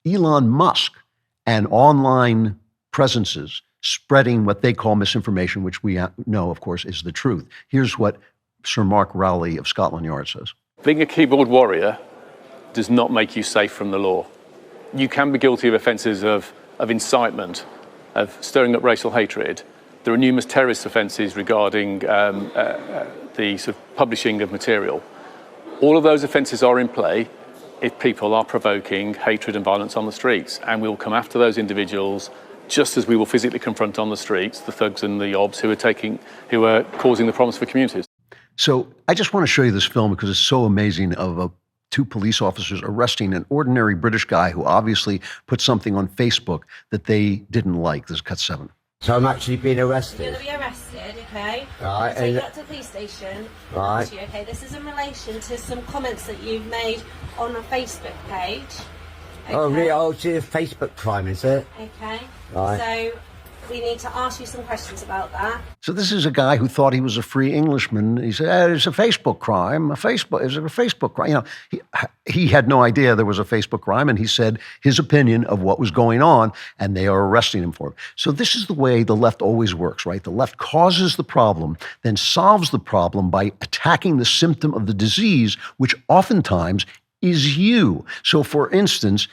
Elon Musk and online presences spreading what they call misinformation, which we know, of course, is the truth. Here's what Sir Mark Rowley of Scotland Yard says. Being a keyboard warrior does not make you safe from the law. You can be guilty of offences of incitement, of stirring up racial hatred. There are numerous terrorist offences regarding the sort of publishing of material. All of those offences are in play if people are provoking hatred and violence on the streets, and we will come after those individuals just as we will physically confront on the streets the thugs and the obs who are causing the problems for communities. So I just want to show you this film because it's so amazing of 2 police officers arresting an ordinary British guy who obviously put something on Facebook that they didn't like. This is cut 7. So I'm actually being arrested? You're going to be arrested, okay? Right. I'll take you up to the police station. Right. Okay, this is in relation to some comments that you've made on a Facebook page. Okay? Oh, really? Oh, it's a Facebook crime, is it? Okay. Right. So we need to ask you some questions about that. So this is a guy who thought he was a free Englishman. He said, it's a Facebook crime. Is it a Facebook crime? He had no idea there was a Facebook crime, and he said his opinion of what was going on, and they are arresting him for it. So this is the way the left always works, right? The left causes the problem, then solves the problem by attacking the symptom of the disease, which oftentimes is you. So for instance,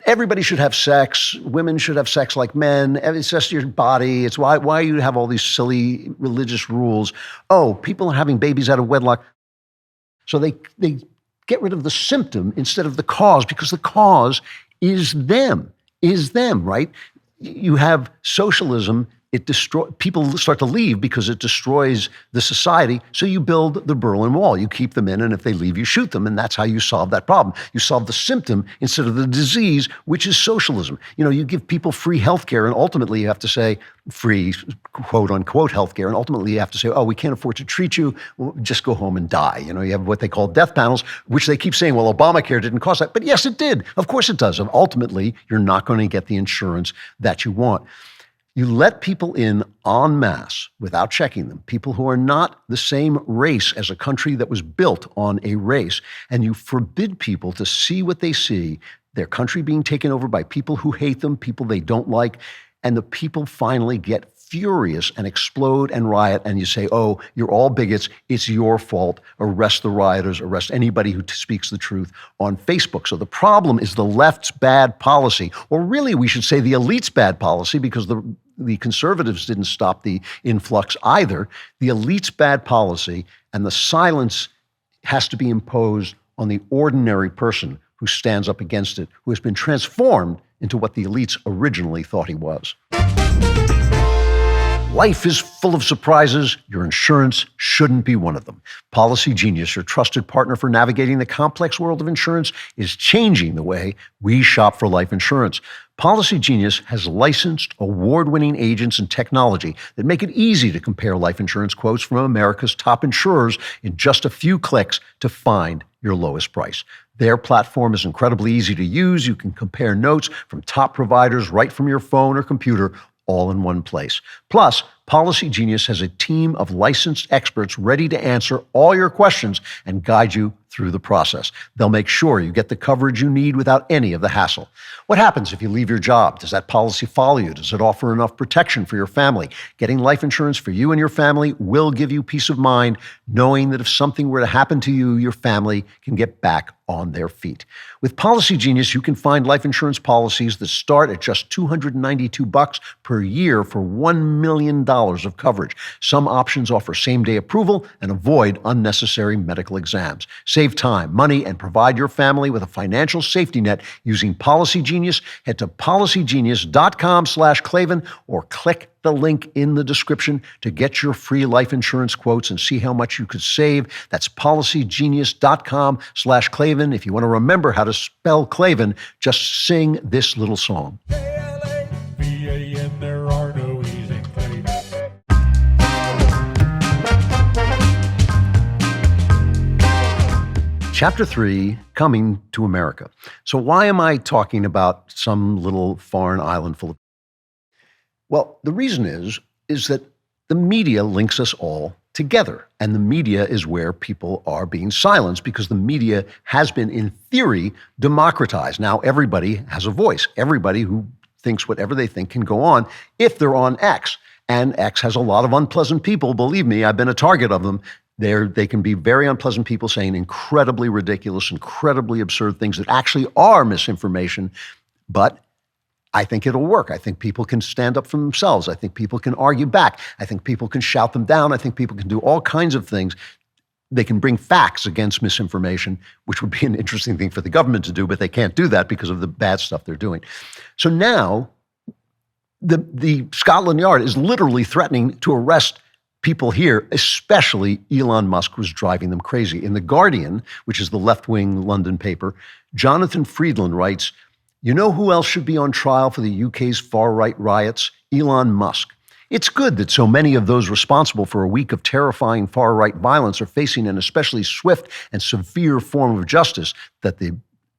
everybody should have sex. Women should have sex like men. It's just your body. It's why you have all these silly religious rules. Oh, people are having babies out of wedlock. So they get rid of the symptom instead of the cause, because the cause is them, right? You have socialism. People start to leave because it destroys the society. So you build the Berlin Wall. You keep them in, and if they leave, you shoot them. And that's how you solve that problem. You solve the symptom instead of the disease, which is socialism. You give people free healthcare, and ultimately you have to say free, quote unquote, healthcare. And ultimately you have to say, oh, we can't afford to treat you. Well, just go home and die. You have what they call death panels, which they keep saying, well, Obamacare didn't cost that. But yes, it did. Of course it does. And ultimately, you're not going to get the insurance that you want. You let people in en masse without checking them, people who are not the same race as a country that was built on a race, and you forbid people to see what they see, their country being taken over by people who hate them, people they don't like, and the people finally get furious and explode and riot, and you say, oh, you're all bigots, it's your fault, arrest the rioters, arrest anybody who speaks the truth on Facebook. So the problem is the left's bad policy, or really we should say the elite's bad policy, because the conservatives didn't stop the influx either. The elite's bad policy, and the silence has to be imposed on the ordinary person who stands up against it, who has been transformed into what the elites originally thought he was. Life is full of surprises. Your insurance shouldn't be one of them. Policygenius, your trusted partner for navigating the complex world of insurance, is changing the way we shop for life insurance. Policygenius has licensed, award-winning agents and technology that make it easy to compare life insurance quotes from America's top insurers in just a few clicks to find your lowest price. Their platform is incredibly easy to use. You can compare notes from top providers right from your phone or computer, all in one place. Plus, Policygenius has a team of licensed experts ready to answer all your questions and guide you through the process. They'll make sure you get the coverage you need without any of the hassle. What happens if you leave your job? Does that policy follow you? Does it offer enough protection for your family? Getting life insurance for you and your family will give you peace of mind, knowing that if something were to happen to you, your family can get back on their feet. With Policygenius, you can find life insurance policies that start at just $292 per year for $1 million of coverage. Some options offer same-day approval and avoid unnecessary medical exams. Save time, money, and provide your family with a financial safety net using Policygenius. Head to policygenius.com/Klavan or click the link in the description to get your free life insurance quotes and see how much you could save. That's policygenius.com/Klavan. If you want to remember how to spell Klavan, just sing this little song. Chapter 3, Coming to America. So why am I talking about some little foreign island full of... Well, the reason is that the media links us all together. And the media is where people are being silenced because the media has been, in theory, democratized. Now everybody has a voice. Everybody who thinks whatever they think can go on if they're on X. And X has a lot of unpleasant people. Believe me, I've been a target of them. They can be very unpleasant people saying incredibly ridiculous, incredibly absurd things that actually are misinformation. But I think it'll work. I think people can stand up for themselves. I think people can argue back. I think people can shout them down. I think people can do all kinds of things. They can bring facts against misinformation, which would be an interesting thing for the government to do, but they can't do that because of the bad stuff they're doing. So now the Scotland Yard is literally threatening to arrest people here, especially Elon Musk, was driving them crazy. In The Guardian, which is the left-wing London paper, Jonathan Friedland writes, "You know who else should be on trial for the UK's far-right riots? Elon Musk. It's good that so many of those responsible for a week of terrifying far-right violence are facing an especially swift and severe form of justice that the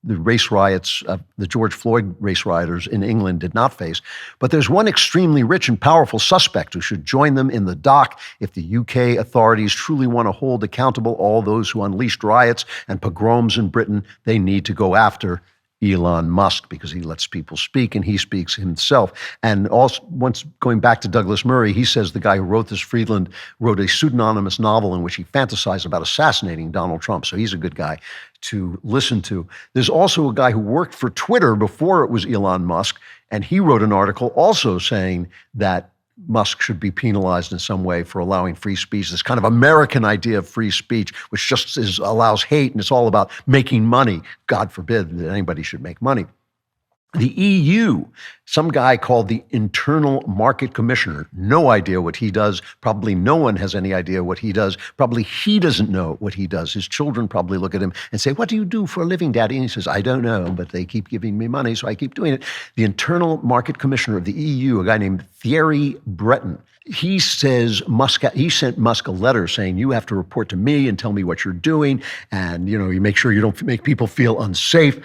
race riots, the George Floyd race rioters in England did not face. But there's one extremely rich and powerful suspect who should join them in the dock if the UK authorities truly want to hold accountable all those who unleashed riots and pogroms in Britain. They need to go after Elon Musk because he lets people speak and he speaks himself." And also, once going back to Douglas Murray, he says the guy who wrote this, Friedland, wrote a pseudonymous novel in which he fantasized about assassinating Donald Trump. So he's a good guy to listen to. There's also a guy who worked for Twitter before it was Elon Musk, and he wrote an article also saying that Musk should be penalized in some way for allowing free speech, this kind of American idea of free speech, which just allows hate, and it's all about making money. God forbid that anybody should make money. The EU, some guy called the Internal Market Commissioner, no idea what he does. Probably no one has any idea what he does. Probably he doesn't know what he does. His children probably look at him and say, "What do you do for a living, Daddy?" And he says, "I don't know, but they keep giving me money, so I keep doing it." The Internal Market Commissioner of the EU, a guy named Thierry Breton, he says he sent Musk a letter saying, "You have to report to me and tell me what you're doing, and you make sure you don't make people feel unsafe."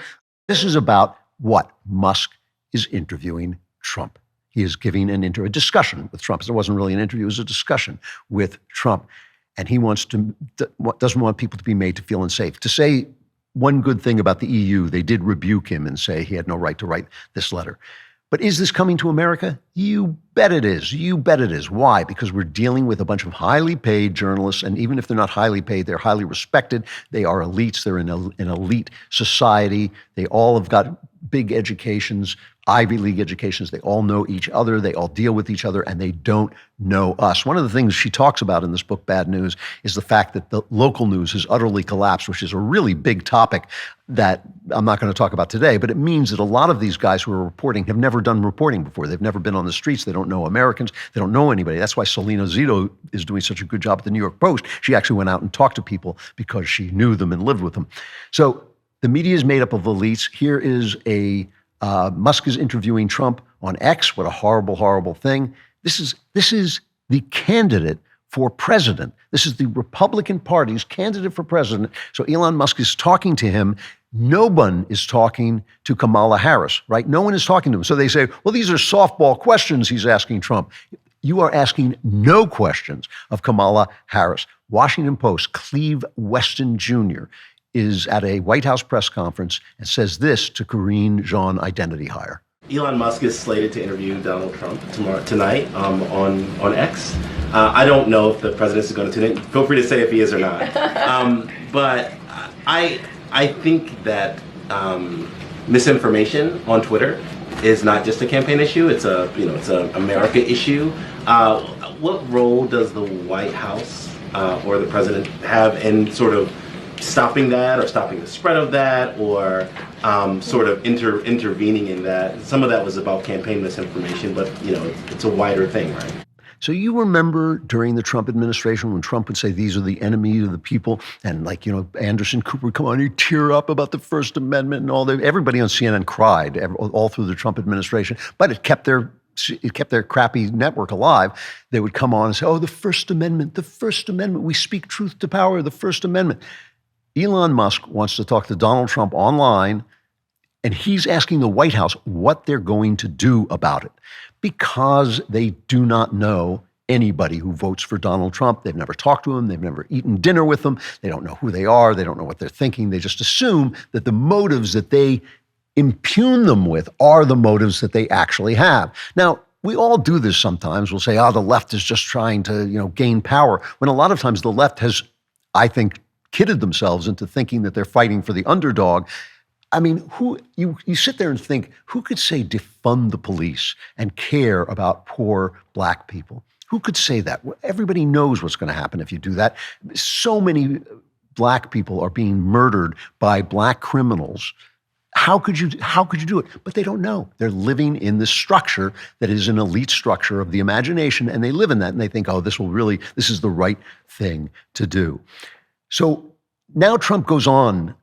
This is about what? Musk is interviewing Trump. He is giving a discussion with Trump. It wasn't really an interview, it was a discussion with Trump. And he doesn't want people to be made to feel unsafe. To say one good thing about the EU, they did rebuke him and say he had no right to write this letter. But is this coming to America? You bet it is. You bet it is. Why? Because we're dealing with a bunch of highly paid journalists, and even if they're not highly paid, they're highly respected. They are elites. They're in an elite society. They all have got big educations. Ivy League educations. They all know each other. They all deal with each other, and they don't know us. One of the things she talks about in this book, Bad News, is the fact that the local news has utterly collapsed, which is a really big topic that I'm not going to talk about today, but it means that a lot of these guys who are reporting have never done reporting before. They've never been on the streets. They don't know Americans. They don't know anybody. That's why Selena Zito is doing such a good job at the New York Post. She actually went out and talked to people because she knew them and lived with them. So the media is made up of elites. Here is Musk is interviewing Trump on X. What a horrible, horrible thing. This is the candidate for president. This is the Republican Party's candidate for president. So Elon Musk is talking to him. No one is talking to Kamala Harris, right? No one is talking to him. So they say, well, these are softball questions he's asking Trump. You are asking no questions of Kamala Harris. Washington Post, Cleve Weston Jr. is at a White House press conference and says this to Karine Jean identity hire. Elon Musk is slated to interview Donald Trump tonight on X. I don't know if the president is going to tune in. Feel free to say if he is or not. But I think that misinformation on Twitter is not just a campaign issue. It's a America issue. What role does the White House or the president have in sort of stopping that, or stopping the spread of that, or sort of intervening in that? Some of that was about campaign misinformation, but it's a wider thing, right? So you remember during the Trump administration when Trump would say these are the enemy of the people, and Anderson Cooper would come on, he'd tear up about the First Amendment and all that. Everybody on CNN cried all through the Trump administration, but it kept their crappy network alive. They would come on and say, oh, the First Amendment, we speak truth to power, the First Amendment. Elon Musk wants to talk to Donald Trump online, and he's asking the White House what they're going to do about it, because they do not know anybody who votes for Donald Trump. They've never talked to him. They've never eaten dinner with them. They don't know who they are. They don't know what they're thinking. They just assume that the motives that they impugn them with are the motives that they actually have. Now, we all do this sometimes. We'll say, the left is just trying to, gain power, when a lot of times the left has, I think, kidded themselves into thinking that they're fighting for the underdog. I mean, you sit there and think, who could say defund the police and care about poor black people? Who could say that? Everybody knows what's going to happen if you do that. So many black people are being murdered by black criminals. How could you do it? But they don't know. They're living in this structure that is an elite structure of the imagination, and they live in that, and they think, this is the right thing to do. So now Trump goes on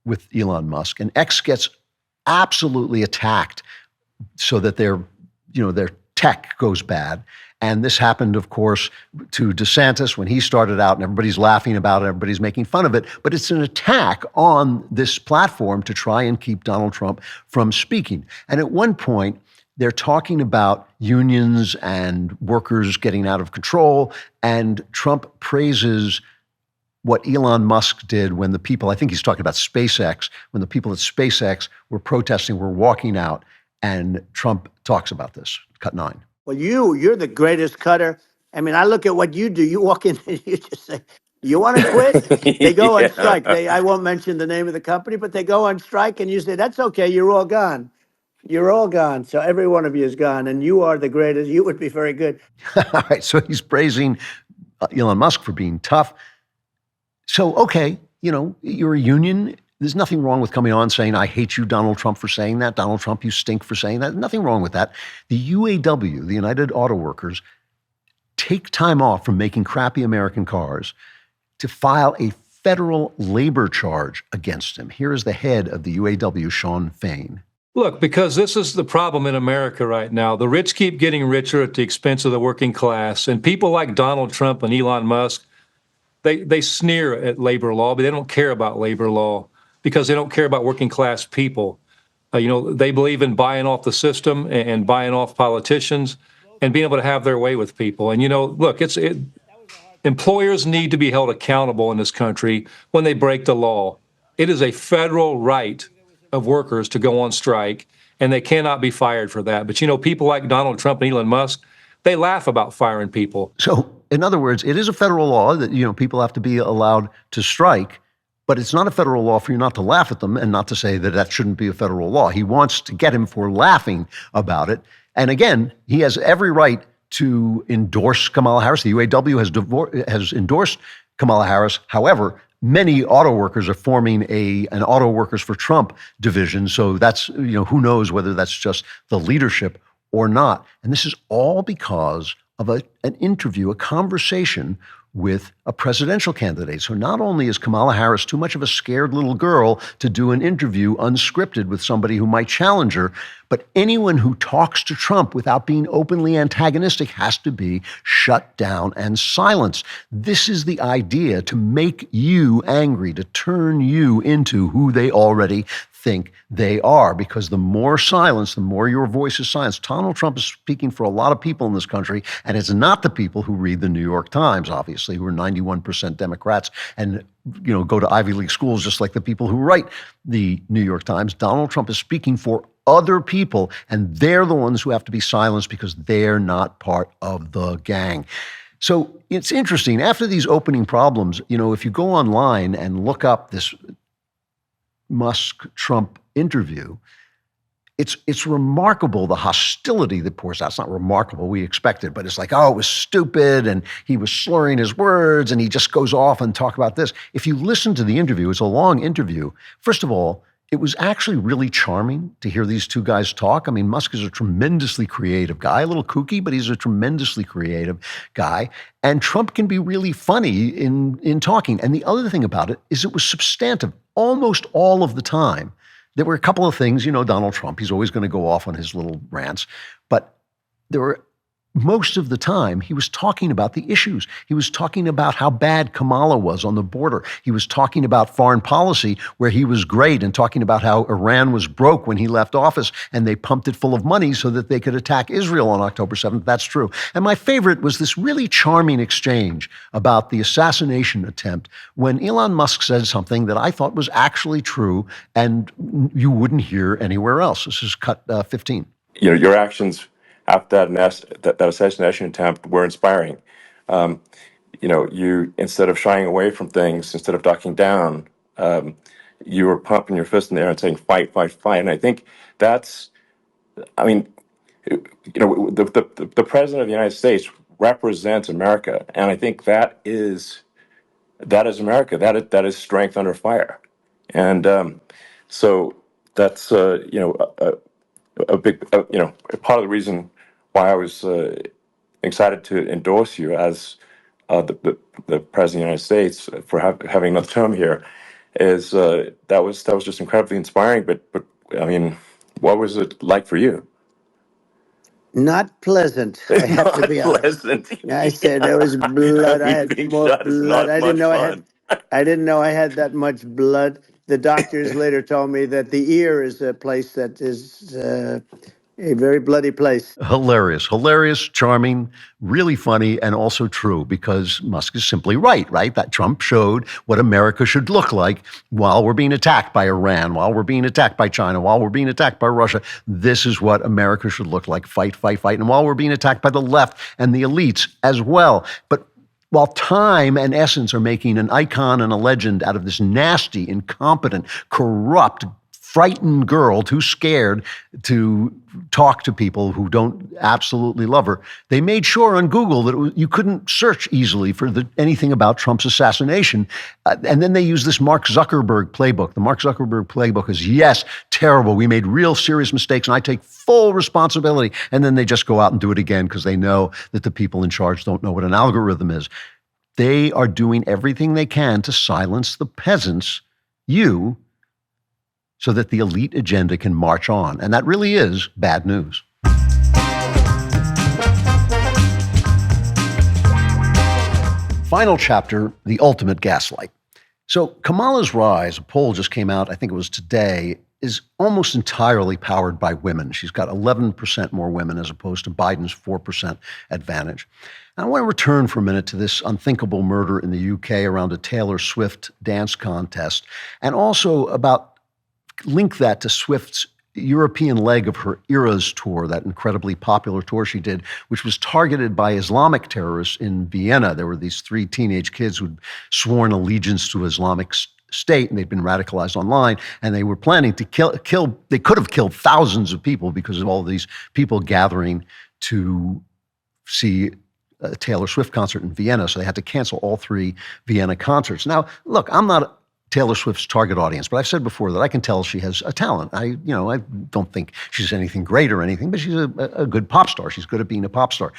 with Elon Musk, and X gets absolutely attacked so that their tech goes bad. And this happened, of course, to DeSantis when he started out, and everybody's laughing about it, everybody's making fun of it. But it's an attack on this platform to try and keep Donald Trump from speaking. And at one point, they're talking about unions and workers getting out of control, and Trump praises what Elon Musk did when the people, I think he's talking about SpaceX, when the people at SpaceX were protesting, were walking out, and Trump talks about this. Cut 9. Well, you're the greatest cutter. I mean, I look at what you do. You walk in and you just say, you want to quit? They go on strike. I won't mention the name of the company, but they go on strike, and you say, that's okay, you're all gone. You're all gone. So every one of you is gone, and you are the greatest. You would be very good. All right, so he's praising Elon Musk for being tough. So, okay, you're a union. There's nothing wrong with coming on saying, I hate you, Donald Trump, for saying that. Donald Trump, you stink for saying that. Nothing wrong with that. The UAW, the United Auto Workers, take time off from making crappy American cars to file a federal labor charge against him. Here is the head of the UAW, Sean Fain. Look, because this is the problem in America right now. The rich keep getting richer at the expense of the working class. And people like Donald Trump and Elon Musk, they sneer at labor law, but they don't care about labor law because they don't care about working class people. They believe in buying off the system and buying off politicians and being able to have their way with people. And, look, employers need to be held accountable in this country when they break the law. It is a federal right of workers to go on strike, and they cannot be fired for that. But, people like Donald Trump and Elon Musk, they laugh about firing people. So, in other words, it is a federal law that, people have to be allowed to strike. But it's not a federal law for you not to laugh at them and not to say that that shouldn't be a federal law. He wants to get him for laughing about it. And again, he has every right to endorse Kamala Harris. The UAW has endorsed Kamala Harris. However, many auto workers are forming an Auto Workers for Trump division. So that's, who knows whether that's just the leadership or not. And this is all because of an interview, a conversation with a presidential candidate. So not only is Kamala Harris too much of a scared little girl to do an interview unscripted with somebody who might challenge her, but anyone who talks to Trump without being openly antagonistic has to be shut down and silenced. This is the idea, to make you angry, to turn you into who they already think they are, because the more silence, the more your voice is silenced. Donald Trump is speaking for a lot of people in this country, and it's not the people who read the New York Times, obviously, who are 91% Democrats and go to Ivy League schools just like the people who write the New York Times. Donald Trump is speaking for other people, and they're the ones who have to be silenced because they're not part of the gang. So it's interesting. After these opening problems, if you go online and look up this Musk-Trump interview, it's remarkable, the hostility that pours out. It's not remarkable, we expected, but it's like, oh, it was stupid, and he was slurring his words, and he just goes off and talk about this. If you listen to the interview, it's a long interview. First of all, it was actually really charming to hear these two guys talk. I mean, Musk is a tremendously creative guy, a little kooky, but he's a tremendously creative guy. And Trump can be really funny in talking. And the other thing about it is it was substantive almost all of the time. There were a couple of things, Donald Trump, he's always going to go off on his little rants, but there were most of the time, he was talking about the issues. He was talking about how bad Kamala was on the border. He was talking about foreign policy, where he was great, and talking about how Iran was broke when he left office, and they pumped it full of money so that they could attack Israel on October 7th. That's true. And my favorite was this really charming exchange about the assassination attempt when Elon Musk said something that I thought was actually true and you wouldn't hear anywhere else. This is cut 15. Your actions after that assassination attempt were inspiring. You, instead of shying away from things, instead of ducking down, you were pumping your fist in the air and saying, fight, fight, fight. And I think that's, the president of the United States represents America. And I think that is America. That is strength under fire. And so that's, a big, part of the reason why I was excited to endorse you as the president of the United States for having another term here is that was just incredibly inspiring. But I mean, what was it like for you? Not pleasant. I have to be honest. I said there was blood. I had more blood. I didn't know I had that much blood. The doctors later told me that the ear is a place that is a very bloody place. Hilarious, charming, really funny, and also true, because Musk is simply right? That Trump showed what America should look like while we're being attacked by Iran, while we're being attacked by China, while we're being attacked by Russia. This is what America should look like. Fight, fight, fight. And while we're being attacked by the left and the elites as well. But while Time and Essence are making an icon and a legend out of this nasty, incompetent, corrupt, frightened girl, too scared to talk to people who don't absolutely love her, they made sure on Google that you couldn't search easily for anything about Trump's assassination. And then they used this Mark Zuckerberg playbook. The Mark Zuckerberg playbook is, yes, terrible. We made real serious mistakes, and I take full responsibility. And then they just go out and do it again because they know that the people in charge don't know what an algorithm is. They are doing everything they can to silence the peasants, you, so that the elite agenda can march on. And that really is bad news. Final chapter, the ultimate gaslight. So Kamala's rise, a poll just came out, I think it was today, is almost entirely powered by women. She's got 11% more women as opposed to Biden's 4% advantage. And I want to return for a minute to this unthinkable murder in the UK around a Taylor Swift dance contest, and also link that to Swift's European leg of her Eras tour, that incredibly popular tour she did, which was targeted by Islamic terrorists in Vienna. There were these 3 teenage kids who'd sworn allegiance to Islamic state, and they'd been radicalized online, and they were planning to kill. They could have killed thousands of people because of all these people gathering to see a Taylor Swift concert in Vienna. So they had to cancel all 3 Vienna concerts. Now, look, I'm not Taylor Swift's target audience, but I've said before that I can tell she has a talent. I don't think she's anything great or anything, but she's a good pop star. She's good at being a pop star.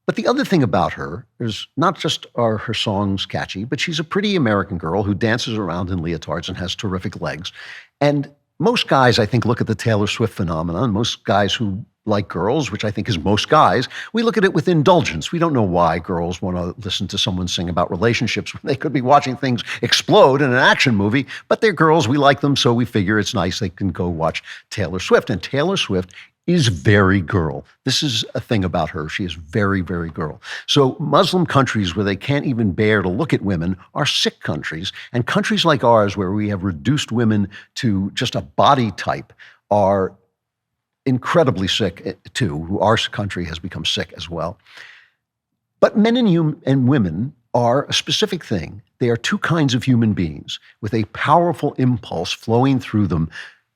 But the other thing about her is not just are her songs catchy, but she's a pretty American girl who dances around in leotards and has terrific legs. And most guys, I think, look at the Taylor Swift phenomenon. Most guys who like girls, which I think is most guys, we look at it with indulgence. We don't know why girls want to listen to someone sing about relationships when they could be watching things explode in an action movie, but they're girls, we like them, so we figure it's nice they can go watch Taylor Swift. And Taylor Swift is very girl. This is a thing about her. She is very, very girl. So Muslim countries where they can't even bear to look at women are sick countries. And countries like ours where we have reduced women to just a body type are incredibly sick too. Our country has become sick as well. But men and women are a specific thing. They are 2 kinds of human beings with a powerful impulse flowing through them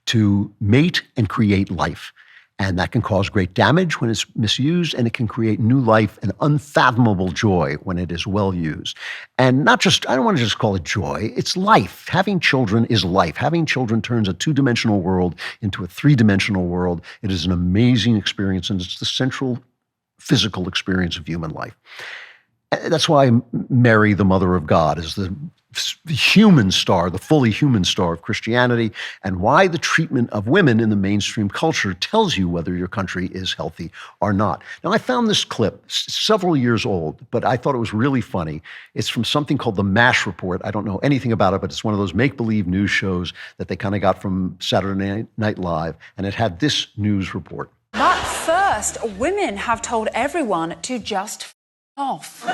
to mate and create life. And that can cause great damage when it's misused, and it can create new life and unfathomable joy when it is well used. And not just, I don't want to just call it joy, it's life. Having children is life. Having children turns a 2-dimensional world into a 3-dimensional world. It is an amazing experience, and it's the central physical experience of human life. That's why Mary, the Mother of God, is the human star, the fully human star of Christianity, and why the treatment of women in the mainstream culture tells you whether your country is healthy or not. Now, I found this clip several years old, but I thought it was really funny. It's from something called the MASH Report. I don't know anything about it, but it's one of those make-believe news shows that they kind of got from Saturday Night Live, and it had this news report. But first, women have told everyone to just off.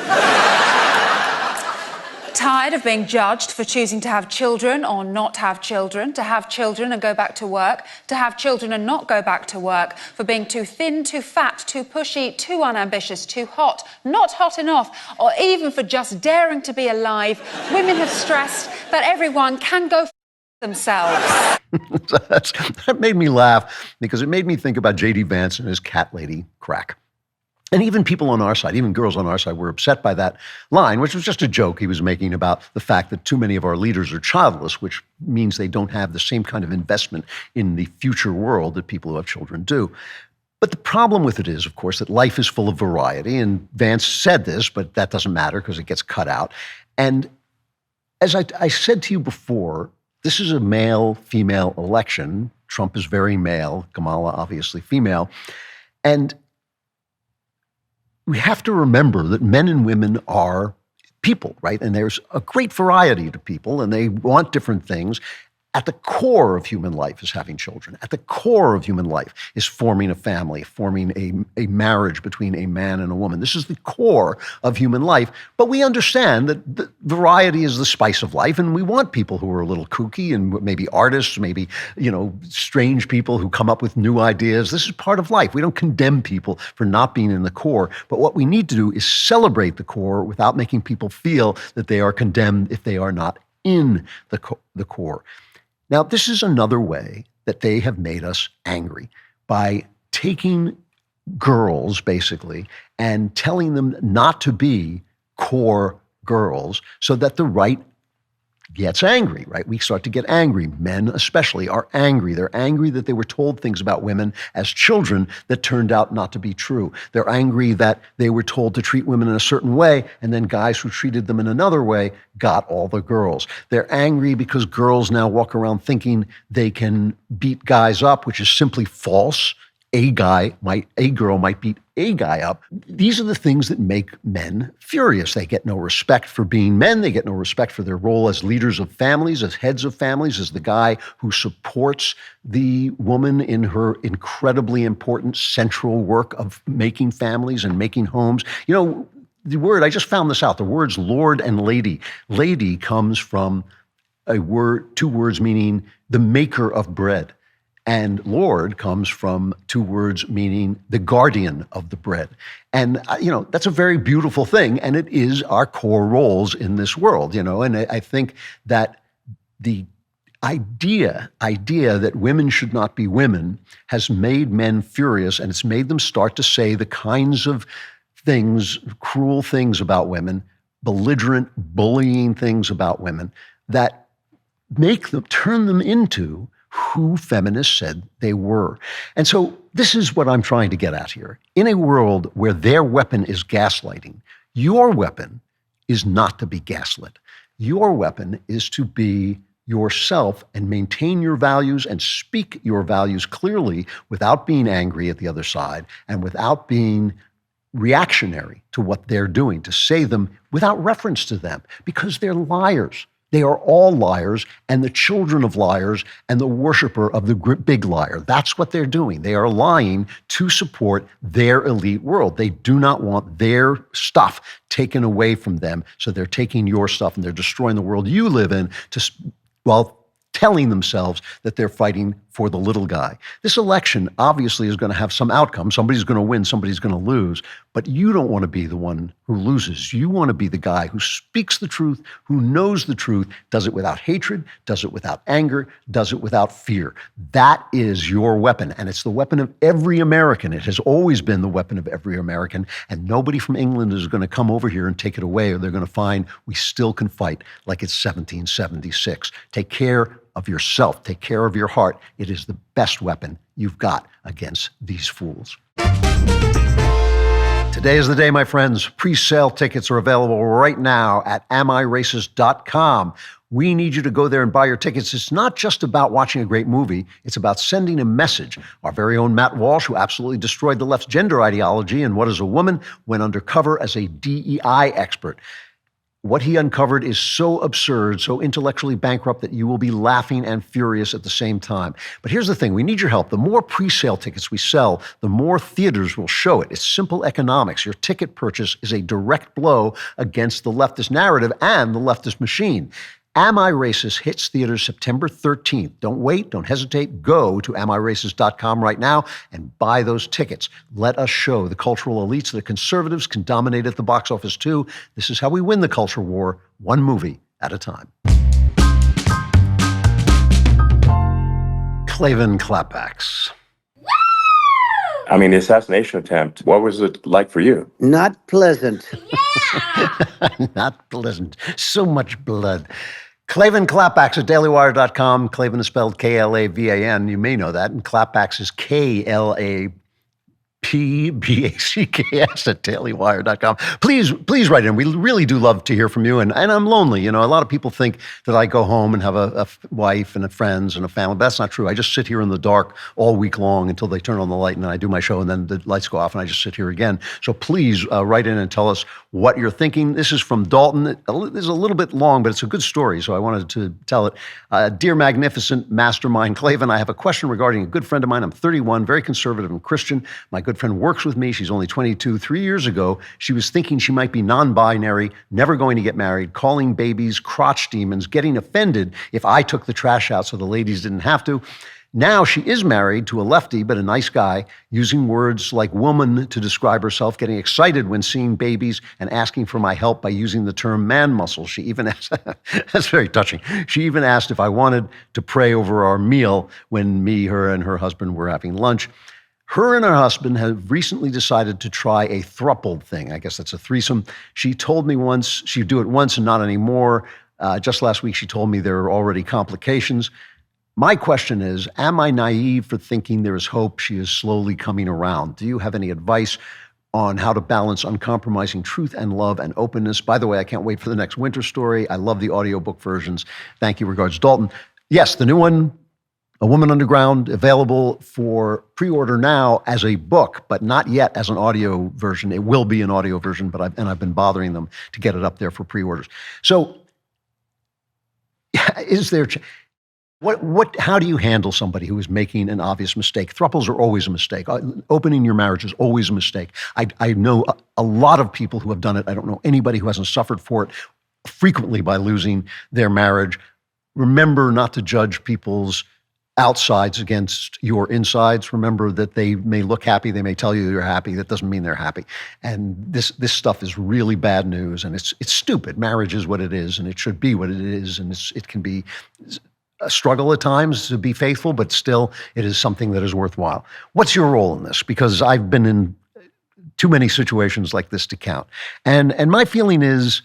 Tired of being judged for choosing to have children or not have children, to have children and go back to work, to have children and not go back to work, for being too thin, too fat, too pushy, too unambitious, too hot, not hot enough, or even for just daring to be alive, women have stressed that everyone can go themselves. That made me laugh because it made me think about J.D. Vance and his cat lady crack. And even people on our side, even girls on our side, were upset by that line, which was just a joke he was making about the fact that too many of our leaders are childless, which means they don't have the same kind of investment in the future world that people who have children do. But the problem with it is, of course, that life is full of variety. And Vance said this, but that doesn't matter because it gets cut out. And as I said to you before, this is a male-female election. Trump is very male, Kamala obviously female. And we have to remember that men and women are people, right? And there's a great variety to people, and they want different things. At the core of human life is having children. At the core of human life is forming a family, forming a marriage between a man and a woman. This is the core of human life. But we understand that the variety is the spice of life, and we want people who are a little kooky and maybe artists, maybe, strange people who come up with new ideas. This is part of life. We don't condemn people for not being in the core. But what we need to do is celebrate the core without making people feel that they are condemned if they are not in the core. Now, this is another way that they have made us angry by taking girls, basically, and telling them not to be core girls so that the right gets angry, right? We start to get angry. Men especially are angry. They're angry that they were told things about women as children that turned out not to be true. They're angry that they were told to treat women in a certain way, and then guys who treated them in another way got all the girls. They're angry because girls now walk around thinking they can beat guys up, which is simply false. A girl might beat a guy up. These are the things that make men furious. They get no respect for being men. They get no respect for their role as leaders of families, as heads of families, as the guy who supports the woman in her incredibly important central work of making families and making homes. The word, I just found this out, the words Lord and Lady. Lady comes from two words meaning the maker of bread. And Lord comes from two words meaning the guardian of the bread. And, that's a very beautiful thing. And it is our core roles in this world, And I think that the idea that women should not be women has made men furious, and it's made them start to say the kinds of things, cruel things about women, belligerent, bullying things about women that turn them into who feminists said they were. And so this is what I'm trying to get at here. In a world where their weapon is gaslighting, your weapon is not to be gaslit. Your weapon is to be yourself and maintain your values and speak your values clearly without being angry at the other side and without being reactionary to what they're doing, to say them without reference to them, because they're liars. They are all liars and the children of liars and the worshiper of the big liar. That's what they're doing. They are lying to support their elite world. They do not want their stuff taken away from them, so they're taking your stuff and they're destroying the world you live in while telling themselves that they're fighting for the little guy. This election obviously is going to have some outcome. Somebody's going to win, somebody's going to lose, but you don't want to be the one who loses. You want to be the guy who speaks the truth, who knows the truth, does it without hatred, does it without anger, does it without fear. That is your weapon, and it's the weapon of every American. It has always been the weapon of every American, and nobody from England is going to come over here and take it away, or they're going to find we still can fight like it's 1776. Take care of yourself. Take care of your heart. It is the best weapon you've got against these fools. Today is the day, my friends. Pre-sale tickets are available right now at amiracist.com. We need you to go there and buy your tickets. It's not just about watching a great movie. It's about sending a message. Our very own Matt Walsh, who absolutely destroyed the left's gender ideology and What is a Woman, went undercover as a DEI expert. What he uncovered is so absurd, so intellectually bankrupt that you will be laughing and furious at the same time. But here's the thing. We need your help. The more pre-sale tickets we sell, the more theaters will show it. It's simple economics. Your ticket purchase is a direct blow against the leftist narrative and the leftist machine. Am I Racist hits theaters September 13th. Don't wait. Don't hesitate. Go to amiracist.com right now and buy those tickets. Let us show the cultural elites that conservatives can dominate at the box office too. This is how we win the culture war, one movie at a time. Klavan Klapbacks. I mean, the assassination attempt, what was it like for you? Not pleasant. Not pleasant. So much blood. Klavan Klapbacks at DailyWire.com. Klavan is spelled Klavan. You may know that. And Klapbacks is Klapbacks at DailyWire.com. Please write in. We really do love to hear from you. And I'm lonely. You know, a lot of people think that I go home and have a wife and friends and a family. But that's not true. I just sit here in the dark all week long until they turn on the light and then I do my show and then the lights go off and I just sit here again. So please write in and tell us what you're thinking. This is from Dalton. This is a little bit long, but it's a good story, so I wanted to tell it. Dear magnificent mastermind Klavan, I have a question regarding a good friend of mine. I'm 31, very conservative and Christian. My good friend works with me. She's only 22. 3 years ago, she was thinking she might be non-binary, never going to get married, calling babies crotch demons, getting offended if I took the trash out so the ladies didn't have to. Now she is married to a lefty, but a nice guy, using words like woman to describe herself, getting excited when seeing babies and asking for my help by using the term man muscle. She even asked, that's very touching. She even asked if I wanted to pray over our meal when me, her, and her husband were having lunch. Her and her husband have recently decided to try a throupled thing. I guess that's a threesome. She told me once she'd do it once and not anymore. Just last week, she told me there are already complications. My question is, am I naive for thinking there is hope she is slowly coming around? Do you have any advice on how to balance uncompromising truth and love and openness? By the way, I can't wait for the next winter story. I love the audiobook versions. Thank you. Regards, Dalton. Yes, the new one, A Woman Underground, available for pre-order now as a book, but not yet as an audio version. It will be an audio version, but I've been bothering them to get it up there for pre-orders. So, is there? How do you handle somebody who is making an obvious mistake? Thruples are always a mistake. Opening your marriage is always a mistake. I know a lot of people who have done it. I don't know anybody who hasn't suffered for it frequently by losing their marriage. Remember not to judge people's outsides against your insides. Remember that they may look happy, they may tell you you're happy. That doesn't mean they're happy. And this stuff is really bad news, and it's stupid. Marriage is what it is, and it should be what it is, and it can be a struggle at times to be faithful, but still it is something that is worthwhile. What's your role in this? Because I've been in too many situations like this to count. And my feeling is,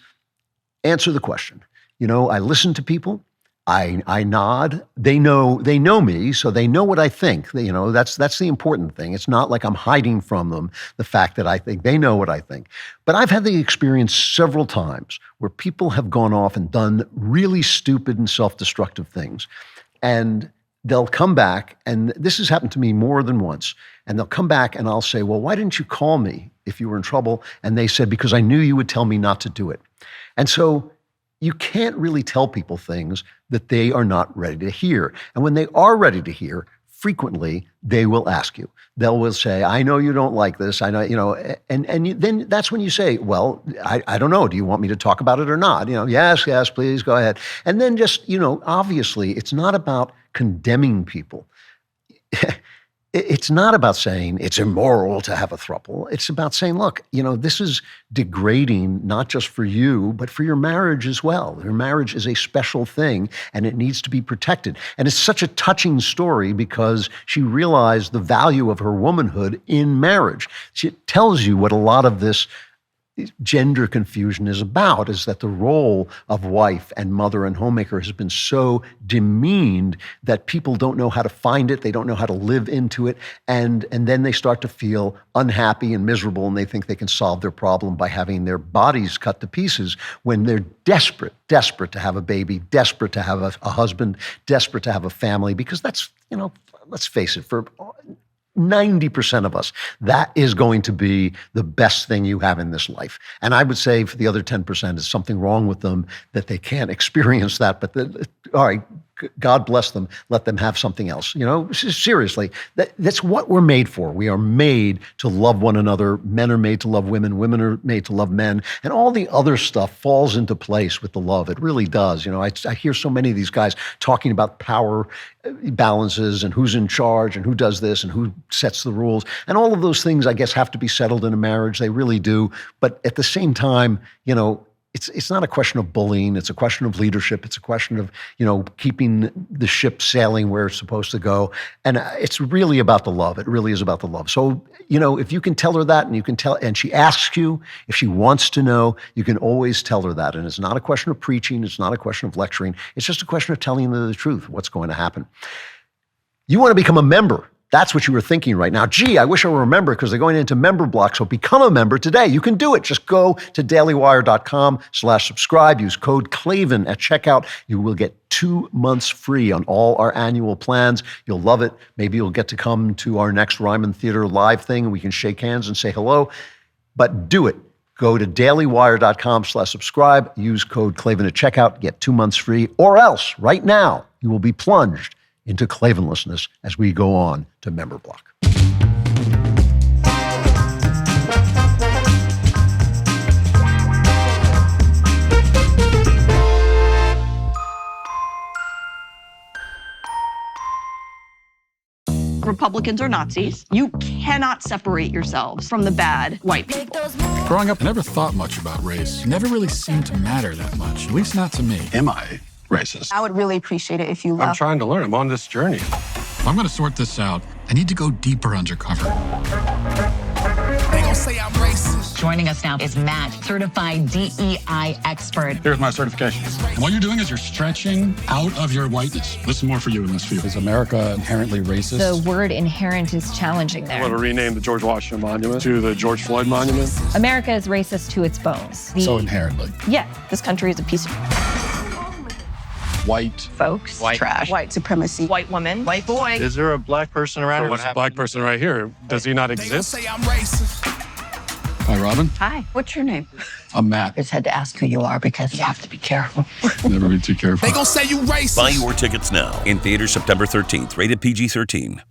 answer the question. I listen to people. I nod. They know me, so they know what I think. That's the important thing. It's not like I'm hiding from them the fact that I think. They know what I think. But I've had the experience several times where people have gone off and done really stupid and self-destructive things. And they'll come back, and this has happened to me more than once, and they'll come back and I'll say, well, why didn't you call me if you were in trouble? And they said, because I knew you would tell me not to do it. And so you can't really tell people things that they are not ready to hear. And when they are ready to hear, frequently they will ask you. They will say, I know you don't like this. I know, then that's when you say, well, I don't know. Do you want me to talk about it or not? Yes, please go ahead. And then just, obviously it's not about condemning people. It's not about saying it's immoral to have a throuple. It's about saying, look, this is degrading not just for you, but for your marriage as well. Your marriage is a special thing, and it needs to be protected. And it's such a touching story because she realized the value of her womanhood in marriage. She tells you what a lot of this gender confusion is about, is that the role of wife and mother and homemaker has been so demeaned that people don't know how to find it, they don't know how to live into it, and then they start to feel unhappy and miserable, and they think they can solve their problem by having their bodies cut to pieces when they're desperate to have a baby, desperate to have a husband, desperate to have a family, because that's, let's face it, for 90% of us, that is going to be the best thing you have in this life. And I would say for the other 10%, there's something wrong with them that they can't experience that. But all right, God bless them. Let them have something else. Seriously, that's what we're made for. We are made to love one another. Men are made to love women. Women are made to love men. And all the other stuff falls into place with the love. It really does. I hear so many of these guys talking about power balances and who's in charge and who does this and who sets the rules. And all of those things, I guess, have to be settled in a marriage. They really do. But at the same time, it's not a question of bullying. It's a question of leadership. It's a question of, keeping the ship sailing where it's supposed to go. And it's really about the love. It really is about the love. So, if you can tell her that and she asks you, if she wants to know, you can always tell her that. And it's not a question of preaching. It's not a question of lecturing. It's just a question of telling her the truth, what's going to happen. You want to become a member. That's what you were thinking right now. Gee, I wish I were a member because they're going into member blocks. So become a member today. You can do it. Just go to dailywire.com/subscribe. Use code Klavan at checkout. You will get 2 months free on all our annual plans. You'll love it. Maybe you'll get to come to our next Ryman Theater live thing and we can shake hands and say hello. But do it. Go to dailywire.com/subscribe. Use code Klavan at checkout. Get 2 months free. Or else, right now, you will be plunged into Klavanlessness as we go on to Member Block. Republicans are Nazis. You cannot separate yourselves from the bad white people. Growing up, I never thought much about race. It never really seemed to matter that much, at least not to me. Am I racist? I would really appreciate it if you left. I'm trying to learn. I'm on this journey. If I'm going to sort this out, I need to go deeper undercover. They gon' say I'm racist. Joining us now is Matt, certified DEI expert. Here's my certification. And what you're doing is you're stretching out of your whiteness. This is more for you in this field. Is America inherently racist? The word inherent is challenging there. I want to rename the George Washington Monument to the George Floyd Monument. America is racist to its bones. So inherently. Yeah, this country is a piece of white folks, white trash, White supremacy, white woman, white boy. Is there a black person around here? There's a black person right here. Does he not exist? They gon' say I'm racist. Hi, Robin. Hi, what's your name? I'm Matt. I just had to ask who you are because you have to be careful. Never be too careful. They gon' say you racist. Buy your tickets now. In theaters September 13th. Rated PG-13.